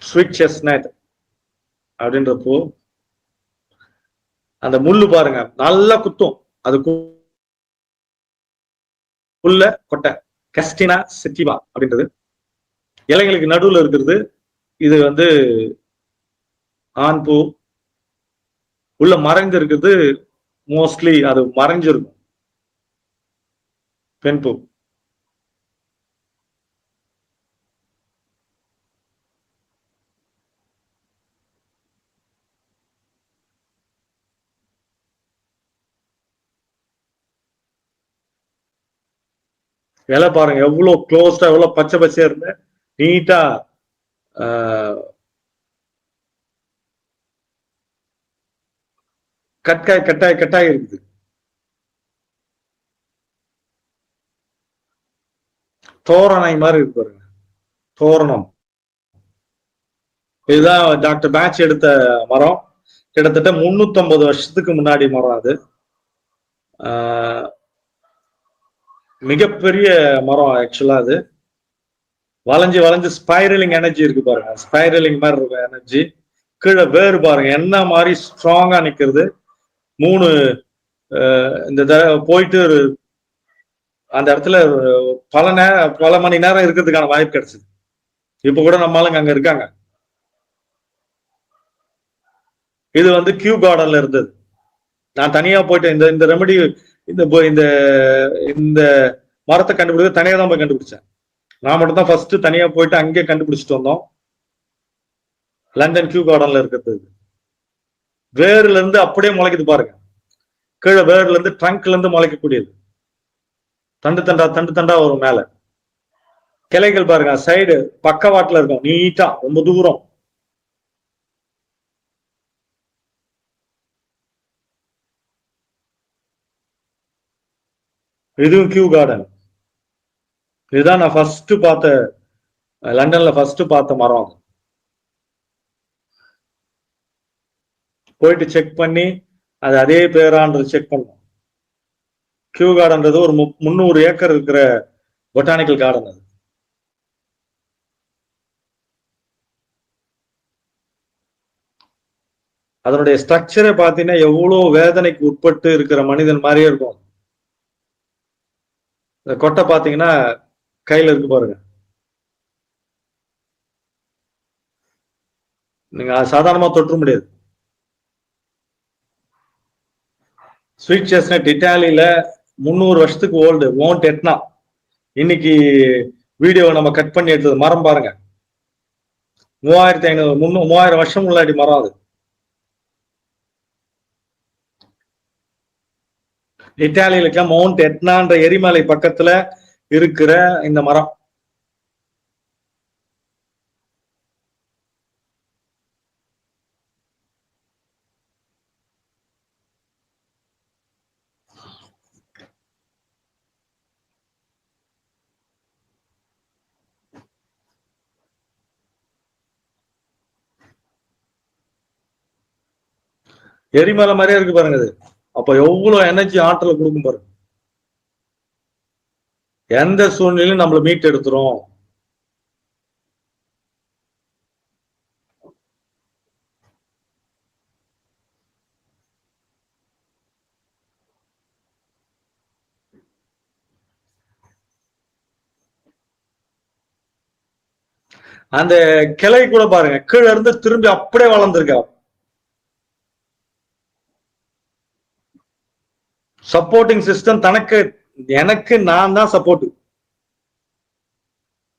Speaker 1: ஸ்வீட் செஸ்னட் அப்படின்றப்போ அந்த முள்ளு பாருங்க நல்லா குத்தும். அது புல்ல கொட்டை கஸ்டினா செட்டிவா அப்படின்றது இலைகளுக்கு நடுவுல இருக்கிறது. இது வந்து ஆண் பூ. உள்ள மறைஞ்சு இருக்கிறது மோஸ்ட்லி அது மறைஞ்சிருக்கும் பெண் பூ. இலை பாருங்க எவ்வளவு க்ளோஸ்டா, எவ்வளவு பச்சை பச்சையா இருந்து நீட்டா கட்டாய் இருக்குது. தோரணை மாதிரி இருக்கு பாருங்க, தோரணம். இதுதான் டாக்டர் பேட்ச் எடுத்த மரம். கிட்டத்தட்ட 350 வருஷத்துக்கு முன்னாடி மரம் அது. மிகப்பெரிய மரம் ஆக்சுவலா. அது வளைஞ்சு ஸ்பைரலிங் எனர்ஜி இருக்கு பாருங்க, ஸ்பைரலிங் மாதிரி இருக்கும் எனர்ஜி. கீழே வேறு பாருங்க என்ன மாதிரி ஸ்ட்ராங்கா நிக்கிறது. 3 இந்த போயிட்டு அந்த இடத்துல பல மணி நேரம் இருக்கிறதுக்கான வாய்ப்பு கிடைச்சது. இப்ப கூட நம்ம ஆளுங்க அங்க இருக்காங்க. இது வந்து கியூ கார்டன்ல இருந்தது. நான் தனியா போயிட்டு இந்த ரெமடி இந்த இந்த மரத்தை கண்டுபிடிக்க தனியா தான் போய் கண்டுபிடிச்சேன். நான் மட்டும் தான் ஃபர்ஸ்ட் தனியா போயிட்டு அங்கே கண்டுபிடிச்சிட்டு வந்தோம். லண்டன் கியூ கார்டன்ல இருக்கிறது. வேர்ல இருந்து அப்படியே முளைக்குது பாருங்க. கீழே வேர்ல இருந்து ட்ரங்க்ல இருந்து முளைக்கக்கூடியது. தண்டு தண்டா வரும் மேல. கிளைகள் பாருங்க சைடு பக்கவாட்டுல இருக்கும் நீட்டா, ரொம்ப தூரம். இதுவும் கியூ கார்டன். இதுதான் நான் ஃபர்ஸ்ட் பார்த்த, லண்டன்ல ஃபர்ஸ்ட் பார்த்த மரம். போயிட்டு செக் பண்ணி அது அதே பேரான்றது செக் பண்ணோம். கியூ கார்டன்றது ஒரு 300 ஏக்கர் இருக்கிற பொட்டானிக்கல் கார்டன். அது அதனுடைய ஸ்ட்ரக்சரை பார்த்தீங்கன்னா எவ்வளவு வேதனைக்கு உட்பட்டு இருக்கிற மனிதன் மாதிரியே இருக்கும். இந்த கொட்டை பார்த்தீங்கன்னா கையில இருக்கு பாருங்க. நீங்க சாதாரணமா தொற்ற முடியாது. ஸ்வீட் செஸ்னட் இட்டாலியில 300 வருஷத்துக்கு ஓல்டு. Mount Etna. இன்னைக்கு வீடியோவை நம்ம கட் பண்ணி எடுத்தது மரம் பாருங்க. 3500 வருஷம் முன்னாடி மரம் அது. இட்டாலியில இருக்க மவுண்ட் எட்னான்ற எரிமலை பக்கத்துல இருக்கிற இந்த மரம். எரிமலை மாதிரியே இருக்கு பாருங்க அது. அப்ப எவ்வளவு எனர்ஜி ஆற்றலை கொடுக்கும் பாருங்க. எந்த சூழ்நிலையும் நம்மள மீட் எடுத்துரும். அந்த கிளை கூட பாருங்க, கீழே இருந்து திரும்பி அப்படியே வளர்ந்துருக்கா. சப்போர்ட்டிங் சிஸ்டம் தனக்கு, எனக்கு நான் தான் சப்போர்ட்,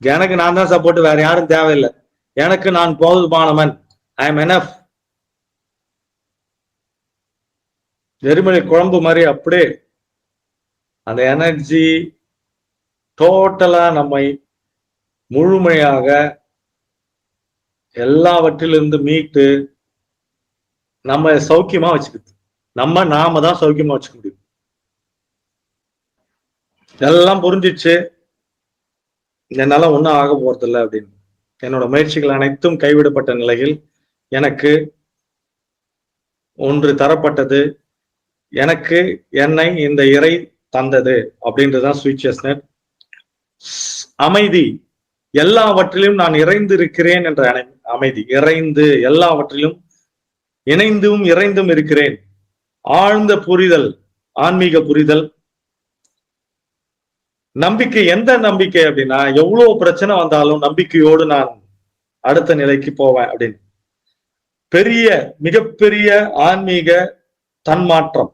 Speaker 1: எனக்கு நான் தான் சப்போர்ட், வேற யாரும் தேவையில்லை. எனக்கு நான் போதுமானவன், ஐ எம் எனஃப். எரிமலை குழம்பு மாதிரி அப்படியே அந்த எனர்ஜி டோட்டலா நம்மை முழுமையாக எல்லாவற்றிலிருந்து மீட்டு நம்ம சௌக்கியமா வச்சுக்குது. நாம தான் சௌக்கியமா வச்சுக்க முடியும். எல்லாம் புரிஞ்சிச்சு, என்னால ஒன்றும் ஆக போறதில்லை அப்படின்னு. என்னோட முயற்சிகள் அனைத்தும் கைவிடப்பட்ட நிலையில் எனக்கு ஒன்று தரப்பட்டது, எனக்கு என்னை இந்த இறை தந்தது அப்படின்றதுதான் ஸ்வீட்சஸ்னஸ். அமைதி, எல்லாவற்றிலும் நான் இறைந்து இருக்கிறேன் என்ற அமைதி, இறைந்து எல்லாவற்றிலும் இணைந்தும் இறைந்தும் இருக்கிறேன். ஆழ்ந்த புரிதல், ஆன்மீக புரிதல். நம்பிக்கை, எந்த நம்பிக்கை அப்படின்னா, எவ்வளவு பிரச்சனை வந்தாலும் நம்பிக்கையோடு நான் அடுத்த நிலைக்கு போவேன் அப்படின்னு. பெரிய, மிகப்பெரிய ஆன்மீக தன்மாற்றம்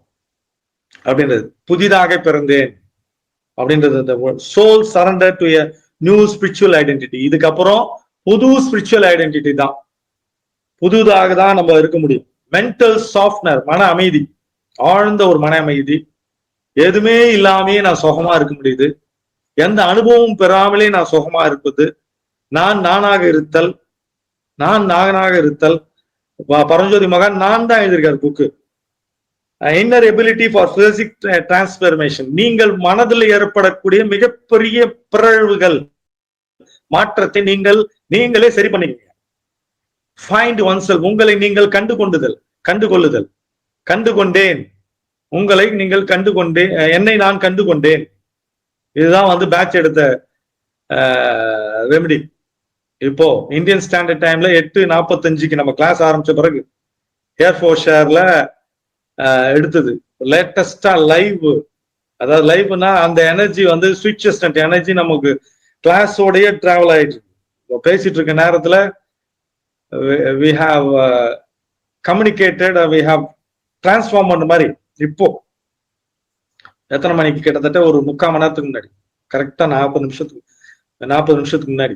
Speaker 1: அப்படின்றது. புதிதாக பிறந்தேன் அப்படின்றது, soul surrender to a new spiritual identity. இதுக்கப்புறம் புது ஸ்பிரிச்சுவல் ஐடென்டிட்டி தான், புதுதாக தான் நம்ம இருக்க முடியும். மென்டல் சாஃப்ட்னர், மன அமைதி, ஆழ்ந்த ஒரு மன அமைதி. எதுவுமே இல்லாமே நான் சுகமா இருக்க முடியுது. எந்த அனுபவமும் பெறாமலே நான் சுகமா இருப்பது. நான் நானாக இருத்தல், நான் நானாக இருத்தல். பரஞ்சோதி மகான் நான் தான் எழுதியிருக்காரு book, inner ability for physique transformation. நீங்கள் மனதில் ஏற்படக்கூடிய மிகப்பெரிய பிறழ்வுகள், மாற்றத்தை நீங்களே சரி பண்ணிக்கீங்க. ஃபைண்ட் ஒன் செல்ஃப், உங்களை நீங்கள் கண்டுகொள்ளுதல். கண்டுகொண்டேன், உங்களை நீங்கள் கண்டுகொண்டேன், என்னை நான் கண்டுகொண்டேன். இதுதான் பேட்ச் எடுத்த ரெமெடி. இப்போ இந்தியன் ஸ்டாண்டர்ட் டைம்ல 8:45 நம்ம கிளாஸ் ஆரம்பிச்ச பிறகு ஏர்ஃபோர்ஸ் ஷேர்ல எடுத்தது லேட்டஸ்டா லைவ். அதாவது லைவ்னா அந்த எனர்ஜி ஸ்விட்சஸ்ட் எனர்ஜி நமக்கு கிளாஸோடய டிராவல் ஆயிட்டு பேசிட்டு இருக்க நேரத்துல we have communicated, we have transformed அந்த மாதிரி. இப்போ எத்தனை மணிக்கு? கிட்டத்தட்ட ஒரு 3/4 மணி நேரத்துக்கு முன்னாடி, கரெக்டா 40 நிமிஷத்துக்கு முன்னாடி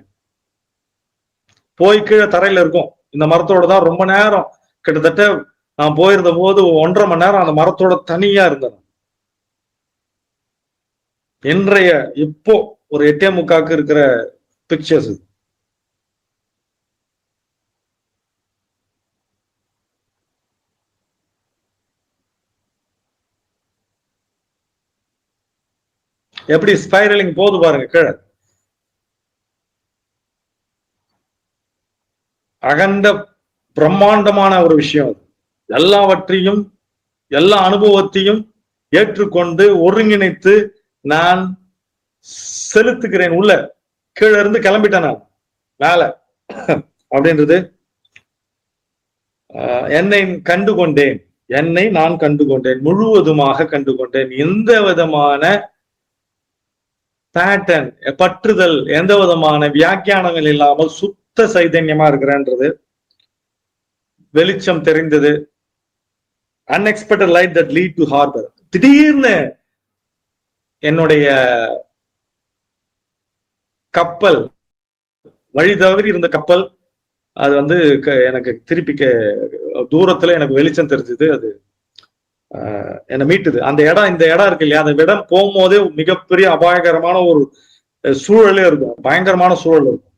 Speaker 1: போய் கீழே தரையில இருக்கும். இந்த மரத்தோட தான் ரொம்ப நேரம், கிட்டத்தட்ட நான் போயிருந்த போது 1.5 மணி நேரம் அந்த மரத்தோட தனியா இருந்தேன். இன்றைய இப்போ ஒரு 8:45 இருக்கிற பிக்சர்ஸ். எப்படி ஸ்பைரலிங் போது பாருங்க கீழே. அகண்ட பிரம்மாண்டமான ஒரு விஷயம். எல்லாவற்றையும், எல்லா அனுபவத்தையும் ஏற்றுக்கொண்டு ஒருங்கிணைத்து நான் செலுத்துகிறேன். உள்ள கீழே இருந்து கிளம்பிட்டேன் நான் மேல அப்படின்றது. என்னை கண்டுகொண்டேன், என்னை நான் கண்டுகொண்டேன், முழுவதுமாக கண்டுகொண்டேன். எந்த விதமான பேட்டர்ன், பற்றுதல், எந்த விதமான வியாக்கியானங்கள் இல்லாமல் சுத்த சைதன்யமா இருக்கிறேன்றது. வெளிச்சம் தெரிந்தது. Unexpected light that lead to harbour. திடீர்னு என்னுடைய கப்பல், வழி தவறி இருந்த கப்பல், அது எனக்கு திருப்பி தூரத்துல எனக்கு வெளிச்சம் தெரிஞ்சது. அது என்னை மீட்டுது. அந்த இடம், இந்த இடம் இருக்கு இல்லையா, அந்த இடம் போகும்போதே மிகப்பெரிய அபாயகரமான ஒரு சூழலே இருக்கும். பயங்கரமான சூழல் இருக்கும்.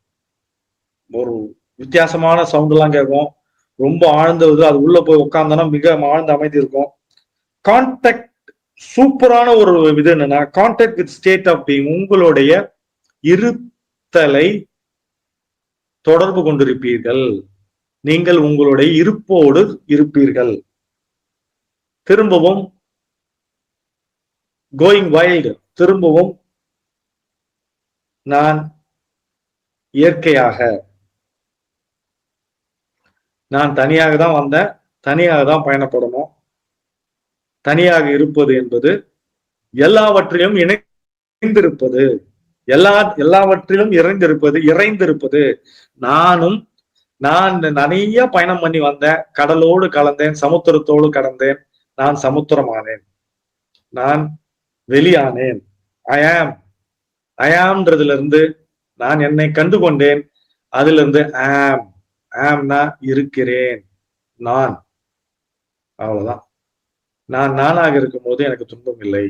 Speaker 1: ஒரு வித்தியாசமான சவுண்ட் எல்லாம் கேட்கும். ரொம்ப ஆழ்ந்தது. அது உள்ள போய் உட்கார்ந்தோன்னா மிக ஆழ்ந்த அமைதி இருக்கும். கான்டாக்ட், சூப்பரான ஒரு இது என்னன்னா, contact with state of being. உங்களுடைய இருத்தலை தொடர்பு கொண்டிருப்பீர்கள். நீங்கள் உங்களுடைய இருப்போடு இருப்பீர்கள். திரும்பவும் கோயிங் வைல்டு, திரும்பவும் நான் இயற்கையாக, நான் தனியாக தான் வந்தேன், தனியாக தான் பயணப்படணும். தனியாக இருப்பது என்பது எல்லாவற்றையும் இணைந்திருப்பது. எல்லாவற்றிலும் இறைந்திருப்பது நானும். நான் நிறைய பயணம் பண்ணி வந்தேன், கடலோடு கலந்தேன், சமுத்திரத்தோடு கடந்தேன், நான் சமுத்திரமானேன், நான் வெளியானேன். ஐஆம்ன்றதுல இருந்து நான் என்னை கண்டு கொண்டேன், அதுல இருந்து ஆம்னா இருக்கிறேன், நான். அவ்வளவுதான். நான் நானாக இருக்கும் போது எனக்கு துன்பம் இல்லை.